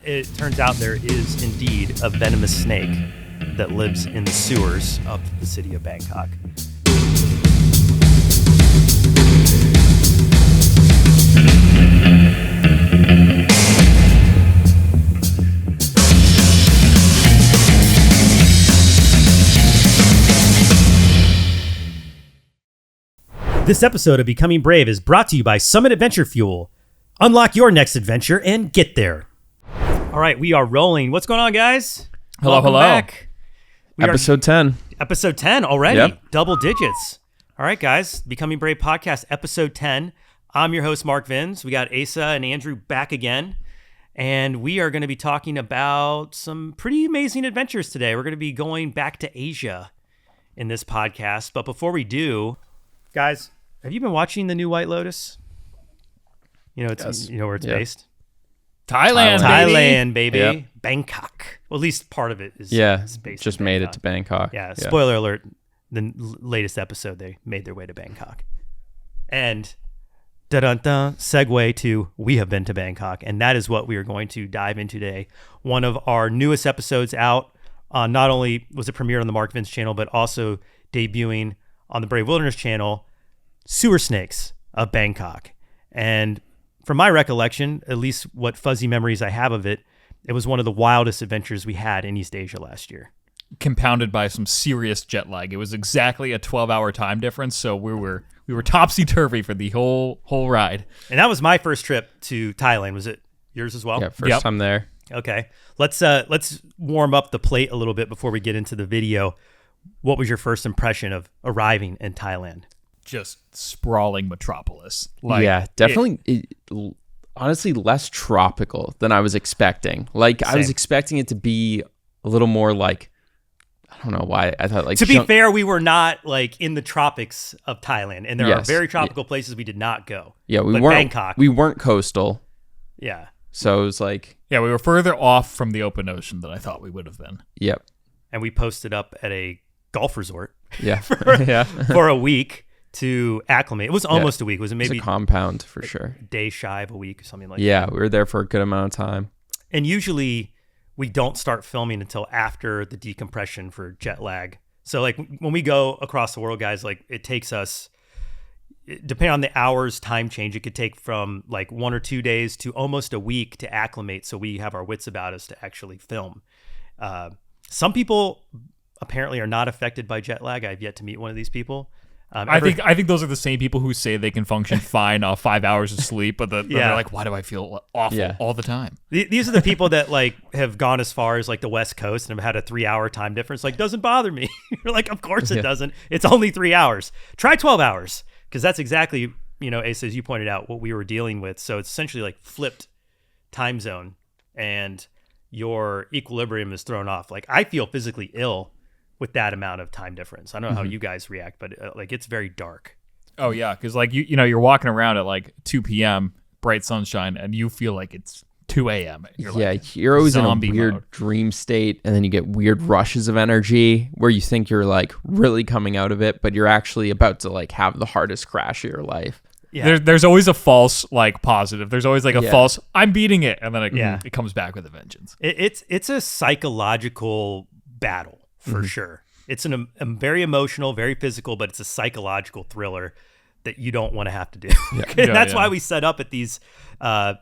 it turns out there is indeed a venomous snake that lives in the sewers of the city of Bangkok. This episode of Becoming Brave is brought to you by Summit Adventure Fuel. Unlock your next adventure and get there. All right, we are rolling. What's going on, guys? Welcome back. Episode 10. Episode 10 already. Yep. Double digits. All right, guys. Becoming Brave podcast, episode 10. I'm your host, Mark Vins. We got Asa and Andrew back again. And we are going to be talking about some pretty amazing adventures today. We're going to be going back to Asia in this podcast. But before we do, guys, have you been watching the new White Lotus? You know, it's you know where it's based? Thailand, baby. Yep. Bangkok. Well, at least part of it is based just in made Bangkok. it to Bangkok. Yeah, spoiler alert, the latest episode, they made their way to Bangkok. And da-dun-dun, segue to we have been to Bangkok, and that is what we are going to dive into today. One of our newest episodes out, not only was it premiered on the Mark Vince channel, but also debuting on the Brave Wilderness channel, Sewer Snakes of Bangkok. And from my recollection, at least what fuzzy memories I have of it, it was one of the wildest adventures we had in East Asia last year. Compounded by some serious jet lag. It was exactly a 12-hour time difference, so we were topsy-turvy for the whole ride. And that was my first trip to Thailand. Was it yours as well? Yeah, first time there. Okay. Let's warm up the plate a little bit before we get into the video. What was your first impression of arriving in Thailand? Just sprawling metropolis. Definitely. Honestly, less tropical than I was expecting. Like, Same. I was expecting it to be a little more like, I don't know why. I thought like... To be fair, we were not like in the tropics of Thailand, and there are Yes. very tropical places we did not go. Yeah, we But weren't. Bangkok. We weren't coastal, Yeah. so it was like, Yeah, we were further off from the open ocean than I thought we would have been. yep, And we posted up at a golf resort yeah, yeah. for a week to acclimate. It was almost a week. Was it It's maybe a compound for sure. a day shy of a week or something like that? Yeah, we were there for a good amount of time. And usually we don't start filming until after the decompression for jet lag. So like when we go across the world, guys, like it takes us, depending on the hours time change, it could take from like 1 or 2 days to almost a week to acclimate. So we have our wits about us to actually film. Some people apparently are not affected by jet lag. I've yet to meet one of these people. I think those are the same people who say they can function fine off 5 hours of sleep, but they're like, why do I feel awful all the time? These are the people that like have gone as far as like the West Coast and have had a 3-hour time difference. Like, doesn't bother me. You're like, of course it doesn't. It's only 3 hours. Try 12 hours because that's exactly, Asa, as you pointed out, what we were dealing with. So it's essentially like flipped time zone and your equilibrium is thrown off. Like I feel physically ill with that amount of time difference. I don't know how you guys react, but like it's very dark. Oh yeah, because like you're walking around at like 2 p.m. bright sunshine, and you feel like it's 2 a.m. You're always in a zombie weird mode. dream state, and then you get weird rushes of energy where you think you're like really coming out of it, but you're actually about to like have the hardest crash of your life. Yeah. There's always a false like positive. There's always like a false I'm beating it, and then it comes back with a vengeance. It's a psychological battle for sure. It's a very emotional, very physical, but it's a psychological thriller that you don't want to have to do. That's why we set up at these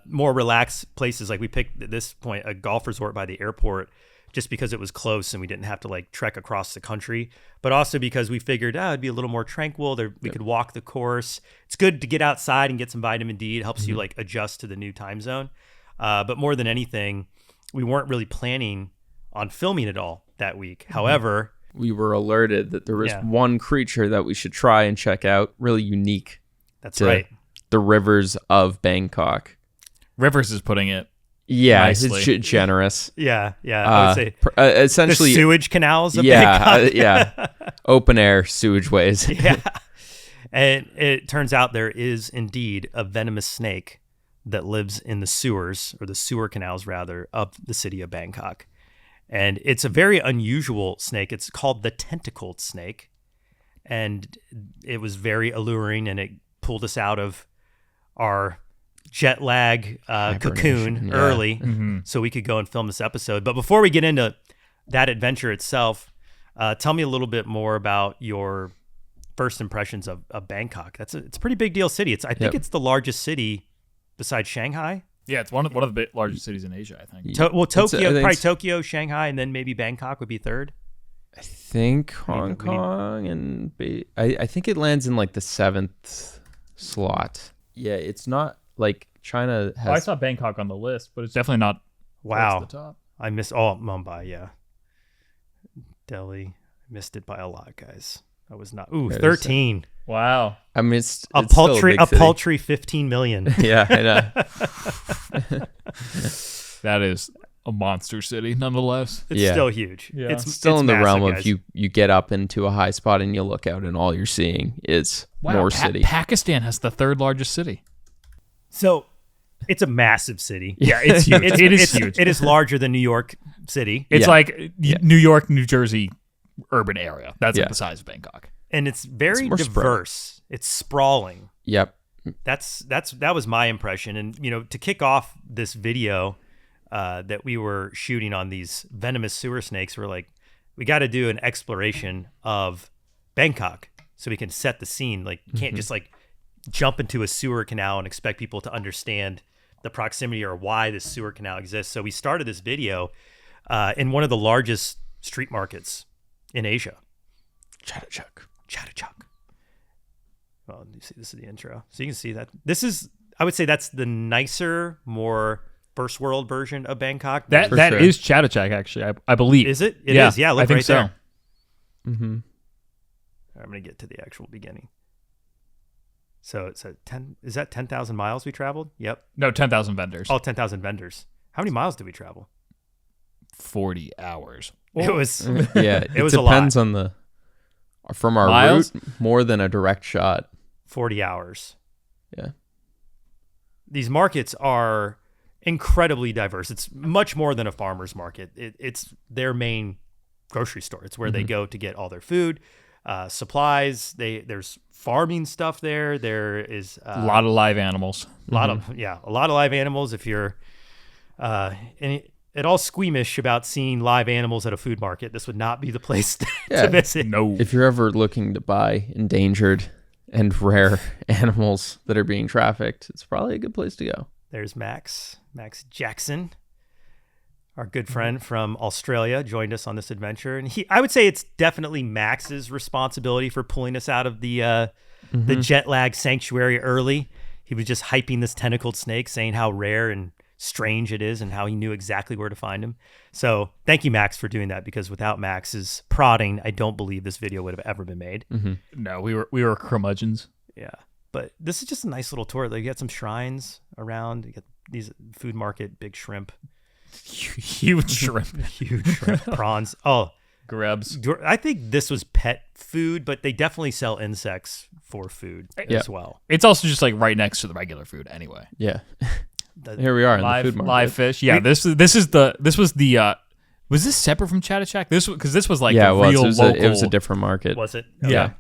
more relaxed places. Like we picked at this point a golf resort by the airport just because it was close and we didn't have to like trek across the country, but also because we figured it'd be a little more tranquil. We could walk the course. It's good to get outside and get some vitamin D. It helps you like adjust to the new time zone. But more than anything, we weren't really planning on filming it all that week. However, we were alerted that there was one creature that we should try and check out, really unique. That's right. The rivers of Bangkok. Rivers is putting it nicely. It's generous. Yeah. I would say essentially the sewage canals of Bangkok. Open air sewage ways. Yeah. And it turns out there is indeed a venomous snake that lives in the sewers, or the sewer canals rather, of the city of Bangkok. And it's a very unusual snake. It's called the tentacled snake. And it was very alluring, and it pulled us out of our jet lag cocoon early so we could go and film this episode. But before we get into that adventure itself, tell me a little bit more about your first impressions of Bangkok. It's a pretty big deal city. I think it's the largest city besides Shanghai. Yeah, it's one of the largest cities in Asia, I think. Tokyo, Shanghai, and then maybe Bangkok would be third. I think Hong Kong and I think it lands in like the 7th slot. Yeah, it's not like China has. I saw Bangkok on the list, but it's definitely not. Wow, the top. I missed Mumbai. Yeah, Delhi. I missed it by a lot, guys. I was not. 13. Wow. I mean, it's a paltry 15 million. Yeah, I know. That is a monster city, nonetheless. It's still huge. Yeah. It's still in the massive, realm guys. of you get up into a high spot and you look out and all you're seeing is more city. Pakistan has the 3rd largest city. So it's a massive city. Yeah, it's huge. It is huge. It is larger than New York City. It's like New York, New Jersey urban area. That's like the size of Bangkok. And it's very diverse. It's sprawling. Yep. That was my impression. And to kick off this video that we were shooting on these venomous sewer snakes, we're like, we got to do an exploration of Bangkok so we can set the scene. Like, you can't just like jump into a sewer canal and expect people to understand the proximity or why this sewer canal exists. So we started this video in one of the largest street markets in Asia. Chatuchak. Well, you see, this is the intro. So you can see that. I would say that's the nicer, more first world version of Bangkok. That is Chatuchak, actually, I believe. Is it? It is. Yeah, look, I think right so. there. Mm-hmm. I'm going to get to the actual beginning. So it's is that 10,000 miles we traveled? Yep. No, 10,000 vendors. Oh, 10,000 vendors. How many miles did we travel? 40 hours. It was it was depends a lot. on the from our miles? route more than a direct shot. 40 hours. Yeah. These markets are incredibly diverse. It's much more than a farmer's market. It's their main grocery store. It's where they go to get all their food, supplies. There's farming stuff there. There is a lot of live animals. A lot of live animals. If you're at all squeamish about seeing live animals at a food market, this would not be the place to visit. No. If you're ever looking to buy endangered and rare animals that are being trafficked, it's probably a good place to go. There's Max Jackson, our good friend from Australia, joined us on this adventure. And I would say it's definitely Max's responsibility for pulling us out of the jet lag sanctuary early. He was just hyping this tentacled snake, saying how rare and strange it is and how he knew exactly where to find him. So thank you, Max, for doing that, because without Max's prodding, I don't believe this video would have ever been made. No, we were curmudgeons. Yeah. But this is just a nice little tour. Like, you got some shrines around. You got these food market, big shrimp. Huge shrimp. Prawns. Oh, Grubs. I think this was pet food, but they definitely sell insects for food as well. It's also just like right next to the regular food anyway. Yeah. Here we are in the food market. Live fish. Yeah, this was the was this separate from Chatuchak? This was like the real local. It was a different market. Was it? Okay. Yeah.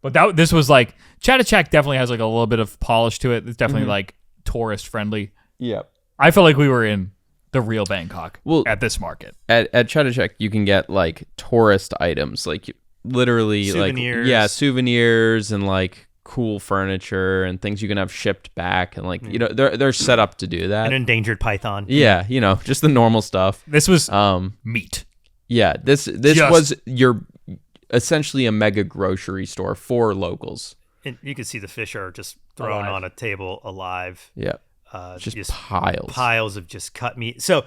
But this was like Chatuchak definitely has like a little bit of polish to it. It's definitely like tourist friendly. Yeah. I felt like we were in the real Bangkok at this market. At Chatuchak, you can get like tourist items, like literally souvenirs. Souvenirs and like cool furniture and things you can have shipped back, and like they're set up to do that. An endangered python. Yeah, just the normal stuff. This was meat. Yeah, this was your essentially a mega grocery store for locals. And you can see the fish are just thrown on a table alive. Yeah. Just piles of just cut meat. So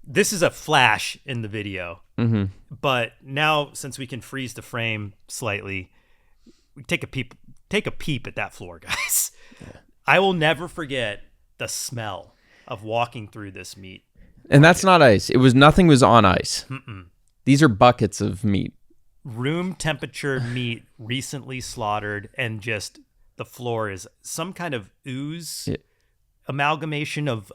this is a flash in the video, but now since we can freeze the frame slightly, we take a peep at that floor, guys. Yeah. I will never forget the smell of walking through this meat. And that's not ice. Nothing was on ice. These are buckets of meat. Room temperature meat, recently slaughtered, and just the floor is some kind of ooze amalgamation of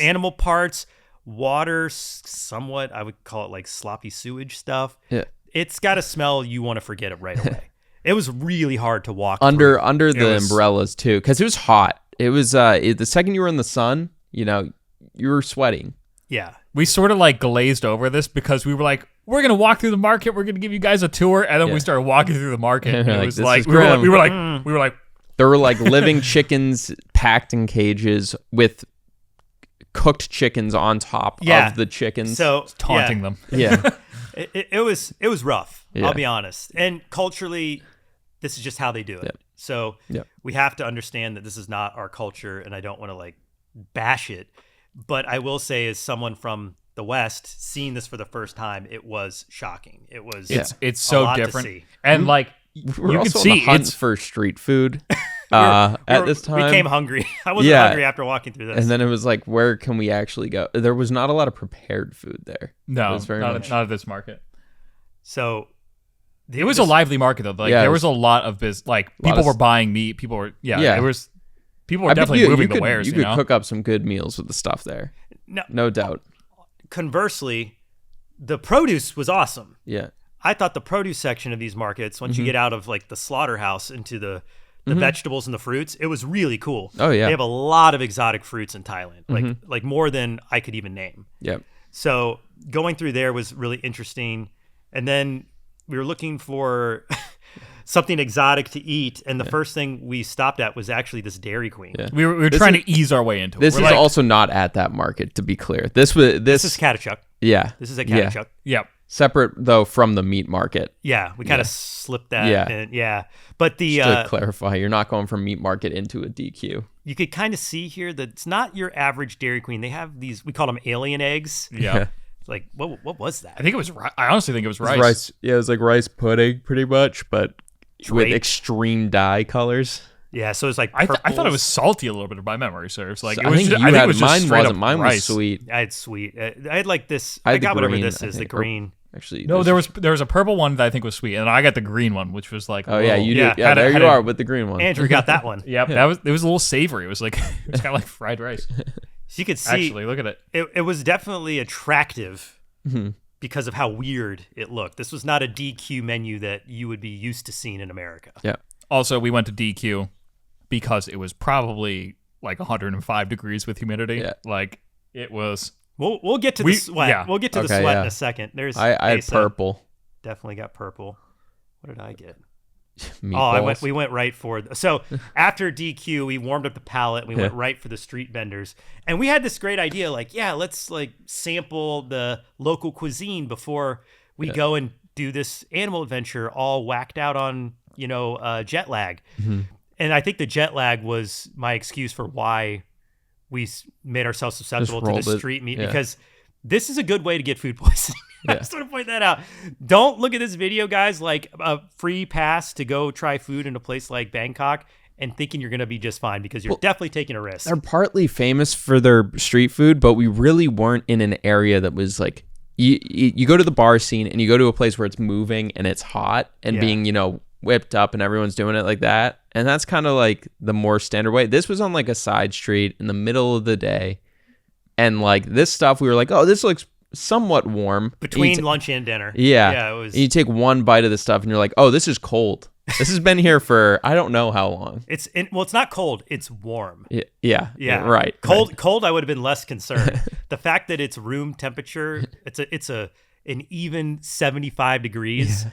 animal parts, water, somewhat, I would call it like sloppy sewage stuff. Yeah. It's got a smell you want to forget it right away. It was really hard to walk under the umbrellas too, because it was hot. It was the second you were in the sun, you were sweating. Yeah. We sort of like glazed over this because we were like, we're going to walk through the market. We're going to give you guys a tour. And then we started walking through the market. And it was like, we were like, there were like living chickens packed in cages with cooked chickens on top of the chickens. So taunting them. Yeah. it was rough. Yeah. I'll be honest. And culturally, this is just how they do it. Yep. So we have to understand that this is not our culture, and I don't want to like bash it. But I will say, as someone from the West, seeing this for the first time, it was shocking. It was it's so different, and like we're you also can see on the hunt it's for street food at this time. We came hungry. I wasn't hungry after walking through this. And then it was like, where can we actually go? There was not a lot of prepared food there. No, it was not at this market. So it was a lively market though. Like there was a lot of people were buying meat. People were it was people were definitely moving the wares. You could cook up some good meals with the stuff there. No doubt. Conversely, the produce was awesome. Yeah. I thought the produce section of these markets, once you get out of like the slaughterhouse into the vegetables and the fruits, it was really cool. Oh yeah. They have a lot of exotic fruits in Thailand, like more than I could even name. Yep. So going through there was really interesting. And then we were looking for something exotic to eat, and the first thing we stopped at was actually this Dairy Queen. Yeah. We were trying to ease our way into it. This is also not at that market, to be clear. This is Katachuk. Yeah. This is at Katachuk. Yeah. Separate though from the meat market. Yeah, we kind of slipped that. Yeah. But the just to clarify, you're not going from meat market into a DQ. You could kind of see here that it's not your average Dairy Queen. They have these, we call them alien eggs. Yeah. Like what was that? I honestly think it was rice. Rice. Yeah, it was like rice pudding pretty much, but with extreme dye colors. Yeah, so it's like I thought it was salty a little bit. If my memory serves, like I think it was just straight up mine rice. was sweet. I had sweet. I had like this. I got whatever green, this is. The green. Actually, no, there was a purple one that I think was sweet, and I got the green one, which was like you did. Yeah, there you are with the green one. Andrew got that one. Yep, it was a little savory. It was like it was kind of like fried rice. So you could see. Actually, look at it. It was definitely attractive because of how weird it looked. This was not a DQ menu that you would be used to seeing in America. Yeah. Also, we went to DQ because it was probably like 105 degrees with humidity. Yeah. Like it was. We'll get to the sweat. Yeah. We'll get to the sweat in a second. I had purple. Definitely got purple. What did I get? Meatballs. We went right for so after DQ, we warmed up the palate. We went right for the street vendors, and we had this great idea. Like, let's like sample the local cuisine before we go and do this animal adventure, all whacked out on jet lag. And I think the jet lag was my excuse for why we made ourselves susceptible to the street meat, because this is a good way to get food poisoning. I just want to point that out. Don't look at this video, guys, like a free pass to go try food in a place like Bangkok and thinking you're going to be just fine, because you're definitely taking a risk. They're partly famous for their street food, but we really weren't in an area that was like, you go to the bar scene and you go to a place where it's moving and it's hot and being, whipped up and everyone's doing it like that. And that's kind of like the more standard way. This was on like a side street in the middle of the day. And like this stuff, we were like, oh, this looks somewhat warm. Between lunch and dinner. Yeah. It was. And you take one bite of the stuff and you're like, oh, this is cold. This has been here for I don't know how long. It's not cold. It's warm. Yeah. Right. Cold. I would have been less concerned. The fact that it's room temperature, it's an even 75 degrees.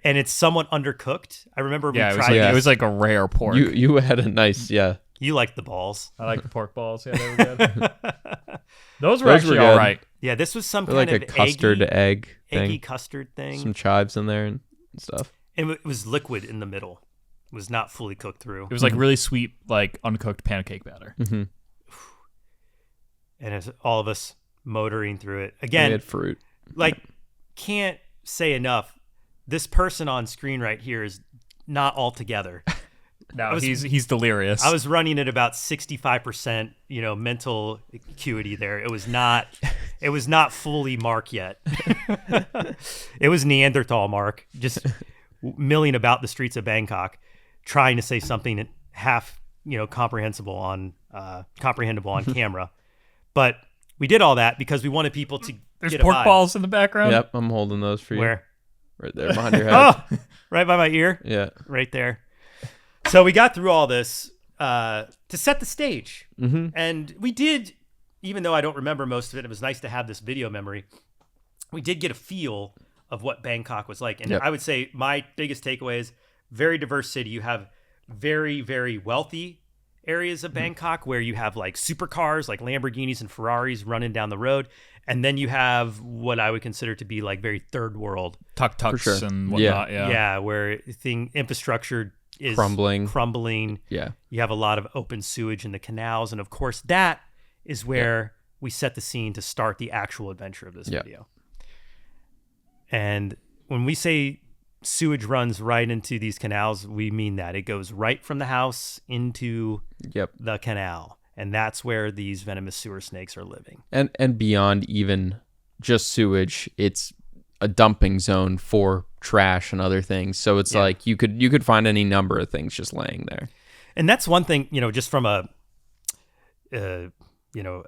And it's somewhat undercooked. I remember we tried it was like a rare pork. You had a nice, You liked the balls. I like the pork balls. Yeah, they were good. Those were actually all right. Yeah, this was some kind of a custard eggy thing. Custard thing. Some chives in there and stuff. And it was liquid in the middle. It was not fully cooked through. It was like really sweet, like uncooked pancake batter. Mm-hmm. And as all of us motoring through it. Again, we had fruit. Like, can't say enough. This person on screen right here is not all together. No, he's delirious. I was running at about 65%, mental acuity there. It was not fully Mark yet. It was Neanderthal Mark, just milling about the streets of Bangkok, trying to say something half, comprehensible on camera. But we did all that because we wanted people to There's get pork a vibe. balls in the background. Yep, I'm holding those for you. Where? Right there behind your head. Oh, right by my ear. Yeah. Right there. So we got through all this. to set the stage. And we did, even though I don't remember most of it, it was nice to have this video memory. We did get a feel of what Bangkok was like. And I would say my biggest takeaway is very diverse city. You have very, very wealthy areas of Bangkok where you have like supercars, like Lamborghinis and Ferraris running down the road. And then you have what I would consider to be like very third world. Tuk-tuks and whatnot. Yeah, where infrastructure is crumbling. Yeah. You have a lot of open sewage in the canals. And of course, that is where we set the scene to start the actual adventure of this video. And when we say sewage runs right into these canals, we mean that. It goes right from the house into the canal. And that's where these venomous sewer snakes are living. And beyond even just sewage, it's a dumping zone for trash and other things. So it's like you could find any number of things just laying there. And that's one thing, just from a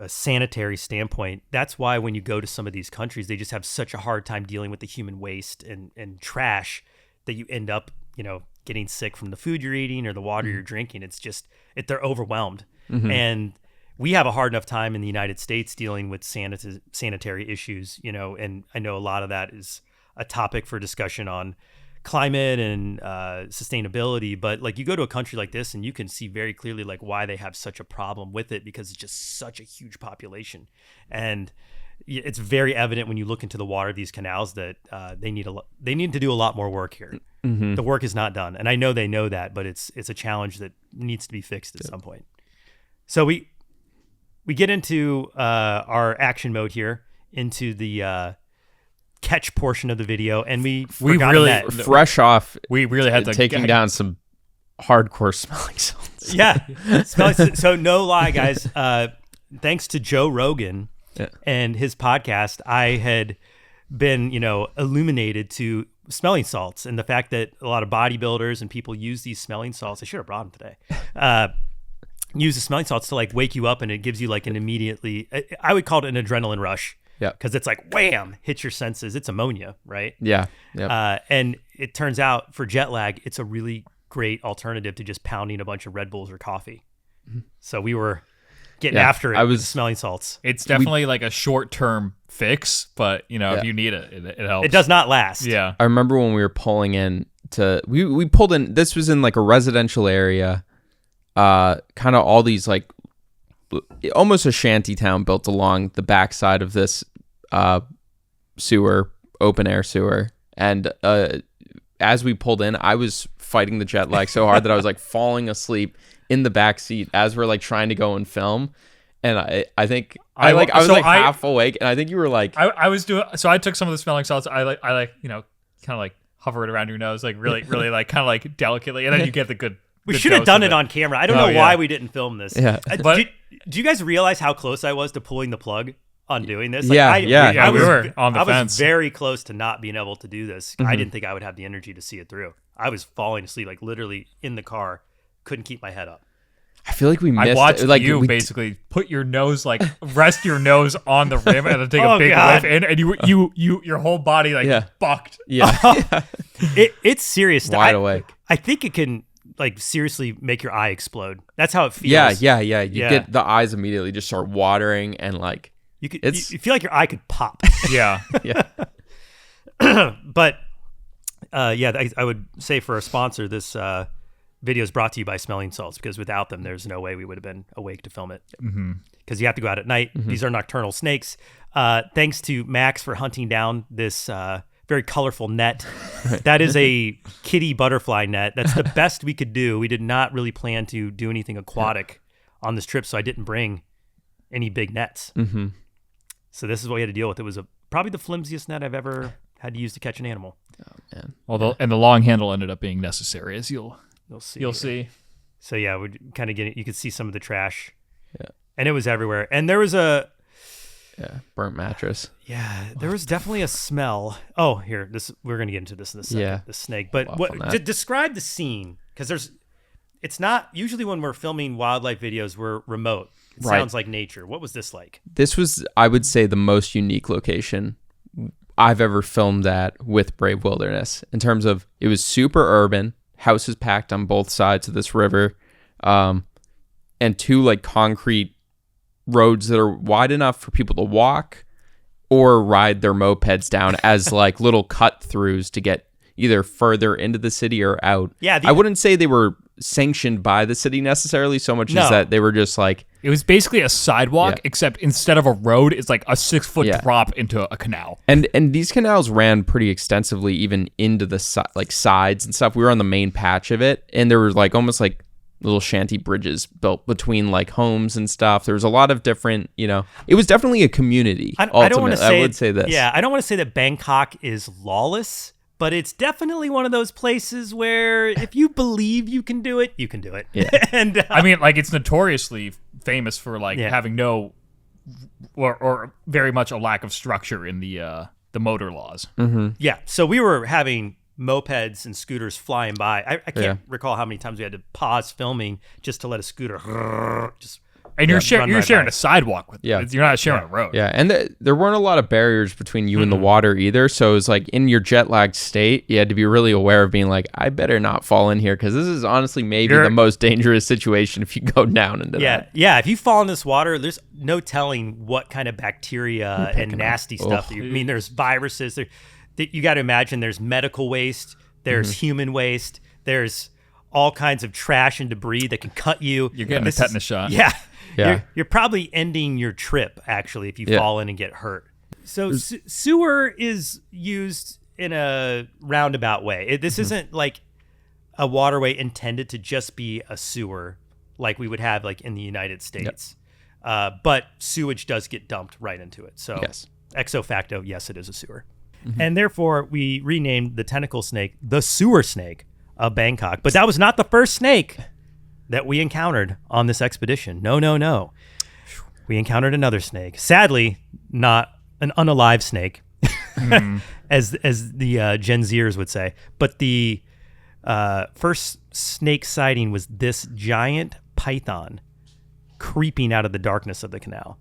sanitary standpoint, that's why when you go to some of these countries, they just have such a hard time dealing with the human waste and trash that you end up, getting sick from the food you're eating or the water you're drinking. It's just, they're overwhelmed. And we have a hard enough time in the United States dealing with sanitary issues, and I know a lot of that is a topic for discussion on climate and sustainability, but like you go to a country like this and you can see very clearly like why they have such a problem with it, because it's just such a huge population. And it's very evident when you look into the water of these canals that they need to do a lot more work here. The work is not done, and I know they know that, but it's a challenge that needs to be fixed at some point. So we get into our action mode here, into the catch portion of the video, and we really fresh off. We really had to taking down some hardcore smelling salts. So no lie, guys. Thanks to Joe Rogan and his podcast, I had been illuminated to smelling salts and the fact that a lot of bodybuilders and people use these smelling salts. I should have brought them today. Use the smelling salts to like wake you up, and it gives you like an immediately, I would call it an adrenaline rush. Because it's like wham, hits your senses. It's ammonia, right? And it turns out for jet lag, it's a really great alternative to just pounding a bunch of Red Bulls or coffee. So we were getting after it with smelling salts. It's definitely like a short-term fix, but if you need it, it helps. It does not last. I remember when we were pulling in we pulled in, this was in like a residential area, kind of all these like almost a shanty town built along the backside of this open air sewer. And as we pulled in, I was fighting the jet lag so hard that I was like falling asleep in the back seat as we're like trying to go and film. And I think I was half awake, and I think you were like, I was doing, so I took some of the smelling salts. I kind of like hover it around your nose, like really, really like kind of like delicately, and then you get the good. We should have done it on camera. I don't know why we didn't film this. But do you guys realize how close I was to pulling the plug on doing this? We were on the fence. I was very close to not being able to do this. I didn't think I would have the energy to see it through. I was falling asleep, like literally in the car, couldn't keep my head up. I feel like we missed. I watched you basically put your nose, like rest your nose on the rim and then take a big whiff in, and your whole body like bucked. It's serious. Wide awake. I think it can like seriously make your eye explode. That's how it feels. You get the eyes immediately just start watering, and like you feel like your eye could pop. But I would say for a sponsor, this video is brought to you by Smelling Salts, because without them, there's no way we would have been awake to film it. Because you have to go out at night. These are nocturnal snakes. Thanks to Max for hunting down this very colorful net. That is a kitty butterfly net. That's the best we could do. We did not really plan to do anything aquatic on this trip, so I didn't bring any big nets. So this is what we had to deal with. It was probably the flimsiest net I've ever had to use to catch an animal. Oh man! Although, and the long handle ended up being necessary, as you'll see. So yeah, we kind of get it. You could see some of the trash. And it was everywhere. And there was a burnt mattress. There was definitely a smell. Oh, here, we're gonna get into this in a second. The snake. But describe the scene, because it's not usually when we're filming wildlife videos, we're remote. It sounds like nature. What was this like? This was, I would say, the most unique location I've ever filmed at with Brave Wilderness, in terms of it was super urban, houses packed on both sides of this river. and 2 like concrete roads that are wide enough for people to walk or ride their mopeds down as like little cut throughs to get either further into the city or out. Yeah, I wouldn't say they were sanctioned by the city necessarily so much as that they were just like... It was basically a sidewalk, except instead of a road, it's like a 6-foot drop into a canal. And these canals ran pretty extensively even into the sides and stuff. We were on the main patch of it, and there were like almost like little shanty bridges built between like homes and stuff. There was a lot of different, it was definitely a community. I don't want to say... I would say this. Yeah, I don't want to say that Bangkok is lawless, but it's definitely one of those places where if you believe you can do it, you can do it. Yeah. And I mean, like, it's notoriously famous for like having no or very much a lack of structure in the motor laws. Mm-hmm. Yeah. So we were having mopeds and scooters flying by. I can't recall how many times we had to pause filming just to let a scooter just... And you're sharing a sidewalk with them. You're not sharing a road. Yeah, and there weren't a lot of barriers between you and the water either. So it was like in your jet lagged state, you had to be really aware of being like, I better not fall in here because this is honestly maybe the most dangerous situation if you go down into that. Yeah, if you fall in this water, there's no telling what kind of bacteria and nasty stuff. I mean, there's viruses. You got to imagine there's medical waste, there's human waste, there's all kinds of trash and debris that can cut you. You're getting a tetanus shot. Yeah. You're probably ending your trip, actually, if you fall in and get hurt. So sewer is used in a roundabout way. This isn't like a waterway intended to just be a sewer like we would have like in the United States. But sewage does get dumped right into it. So ex facto, yes, it is a sewer. And therefore, we renamed the tentacle snake the sewer snake of Bangkok. But that was not the first snake that we encountered on this expedition. No. We encountered another snake. Sadly, not an unalive snake, as the Gen Zers would say. But the first snake sighting was this giant python creeping out of the darkness of the canal,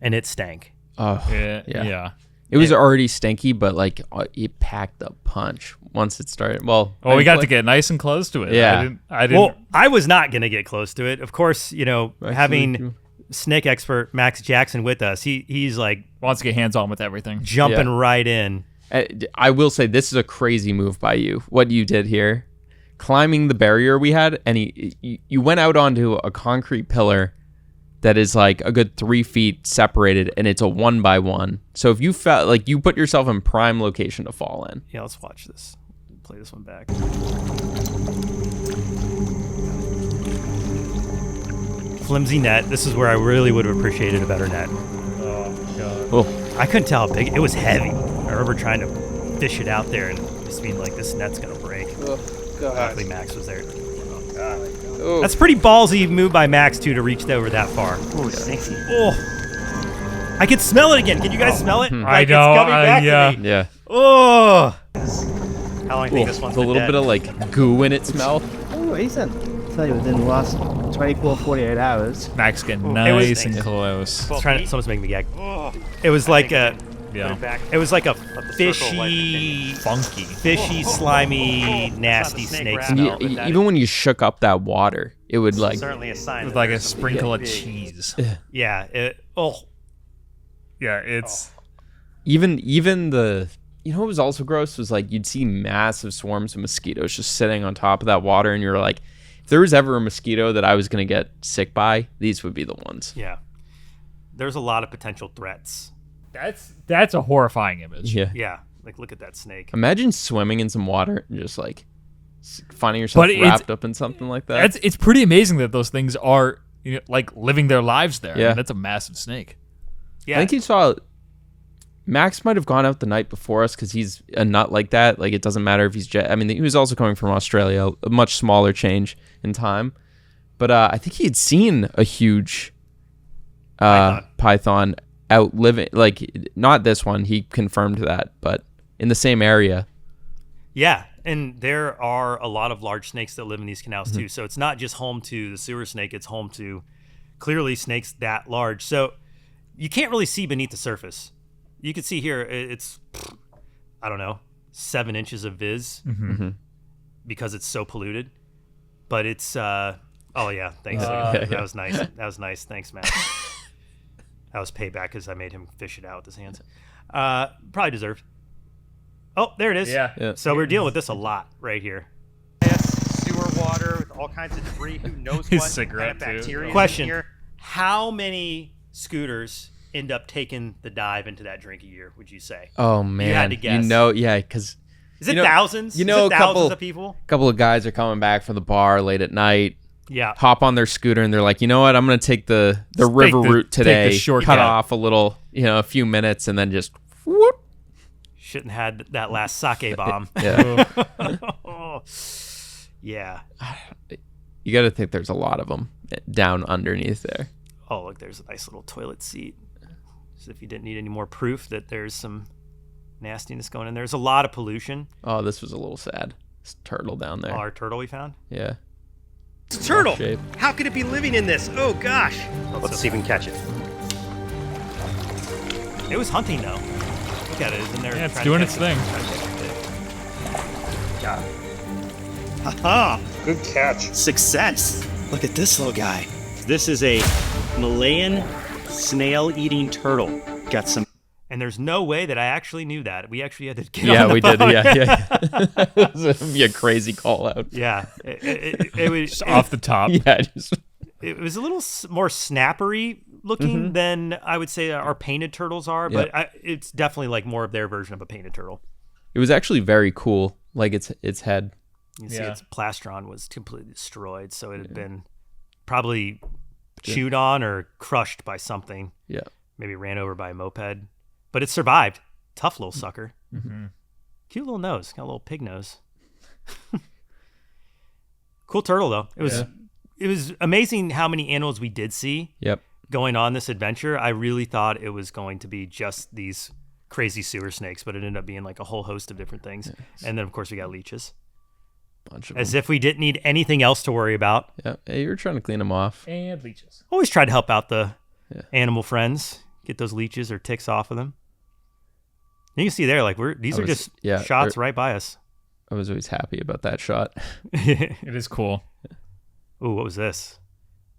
and it stank. Oh, yeah. It was already stinky, but like it packed a punch once it started. Well, we got to get nice and close to it. Yeah. I didn't. Well, I was not going to get close to it. Of course, having snake expert Max Jackson with us, he's like wants to get hands on with everything, jumping right in. I will say this is a crazy move by you. What you did here, climbing the barrier we had, and you went out onto a concrete pillar that is like a good 3 feet separated, and it's a 1x1. So if you felt like you put yourself in prime location to fall in. Yeah, let's watch this. Play this one back. Flimsy net. This is where I really would have appreciated a better net. Oh, God. Oh, I couldn't tell how big. It was heavy. I remember trying to fish it out there and just being like, this net's going to break. Oh, God. Luckily, Max was there. Oh, God. Oh. That's pretty ballsy move by Max, too, to reach over that far. Oh, sexy. Oh. I can smell it again. Can you guys smell it? I Like, know. It's coming back to me. yeah. Oh. How long do you think this one's With a little bit of like goo in its mouth. Oh, decent. I'll tell you, within the last 24, 48 hours. Max getting nice and close. Someone's making me gag. It was like a... Yeah. It was like a fishy, slimy, nasty snake smell. Even when you shook up that water, it would like... Certainly a sign. It was like a sprinkle of cheese. Yeah. Yeah, it's... Even the... You know what was also gross was like you'd see massive swarms of mosquitoes just sitting on top of that water, and you're like, if there was ever a mosquito that I was going to get sick by, these would be the ones. Yeah. There's a lot of potential threats. That's a horrifying image. Yeah. Like, look at that snake. Imagine swimming in some water and just like finding yourself wrapped up in something like that. It's pretty amazing that those things are like living their lives there. Yeah. I mean, that's a massive snake. Yeah. I think you saw Max might have gone out the night before us because he's a nut like that. Like, it doesn't matter if he's I mean, he was also coming from Australia, a much smaller change in time. But I think he had seen a huge python out living, like, not this one. He confirmed that, but in the same area. Yeah. And there are a lot of large snakes that live in these canals too. So it's not just home to the sewer snake. It's home to clearly snakes that large. So you can't really see beneath the surface. You can see here, it's, I don't know, 7 inches of viz because it's so polluted. But it's Oh yeah, thanks. That was nice. That was nice. Thanks, Matt. That was payback because I made him fish it out with his hands. Probably deserved. Oh, there it is. Yeah. So we're dealing with this a lot right here. Sewer water with all kinds of debris. Who knows His what cigarette, kind of bacteria is Question: in here? How many scooters end up taking the dive into that drink a year? Would you say? Oh man, You had to guess. because Is it thousands? You know, is it thousands of people? a couple of guys are coming back from the bar late at night. Yeah. Hop on their scooter and they're like, you know what? I'm gonna take the river route today. take the shortcut. Cut off a few minutes, and then just whoop. Shouldn't have had that last sake bomb. Yeah. Yeah. You got to think there's a lot of them down underneath there. Oh, look, there's a nice little toilet seat. As if you didn't need any more proof that there's some nastiness going in there. There's a lot of pollution. Oh, this was a little sad. This turtle down there. Our turtle we found. Yeah. It's a turtle. Shape. How could it be living in this? Oh gosh. Let's see if we can catch it. It was hunting though. Look at it. It's in there. Yeah, it's trying to doing catch its it. thing. Got it. Haha! Good catch. Success! Look at this little guy. This is a Malayan snail-eating turtle. Got some. And there's no way that I actually knew that. We actually had to get Yeah, on the we did. phone. Yeah. It would be a crazy call out. Yeah. It was Just off the top. Yeah. Just, it was a little more snappery looking than I would say our painted turtles are, but it's definitely like more of their version of a painted turtle. it was actually very cool. Like its head. You see, Yeah. its plastron was completely destroyed, so it had been probably chewed on or crushed by something. Yeah. Maybe ran over by a moped, but it survived. Tough little sucker. Mm-hmm. Cute little nose. Got a little pig nose. Cool turtle though. It was amazing how many animals we did see Yep. going on this adventure. I really thought it was going to be just these crazy sewer snakes, but it ended up being like a whole host of different things. And then of course we got leeches. Bunch of As them. if we didn't need anything else to worry about. Yeah. Hey, you were trying to clean them off. And leeches. Always try to help out the Yeah. animal friends, get those leeches or ticks off of them. You can see there, like these are just shots right by us. I was always happy about that shot. It is cool. Ooh, what was this?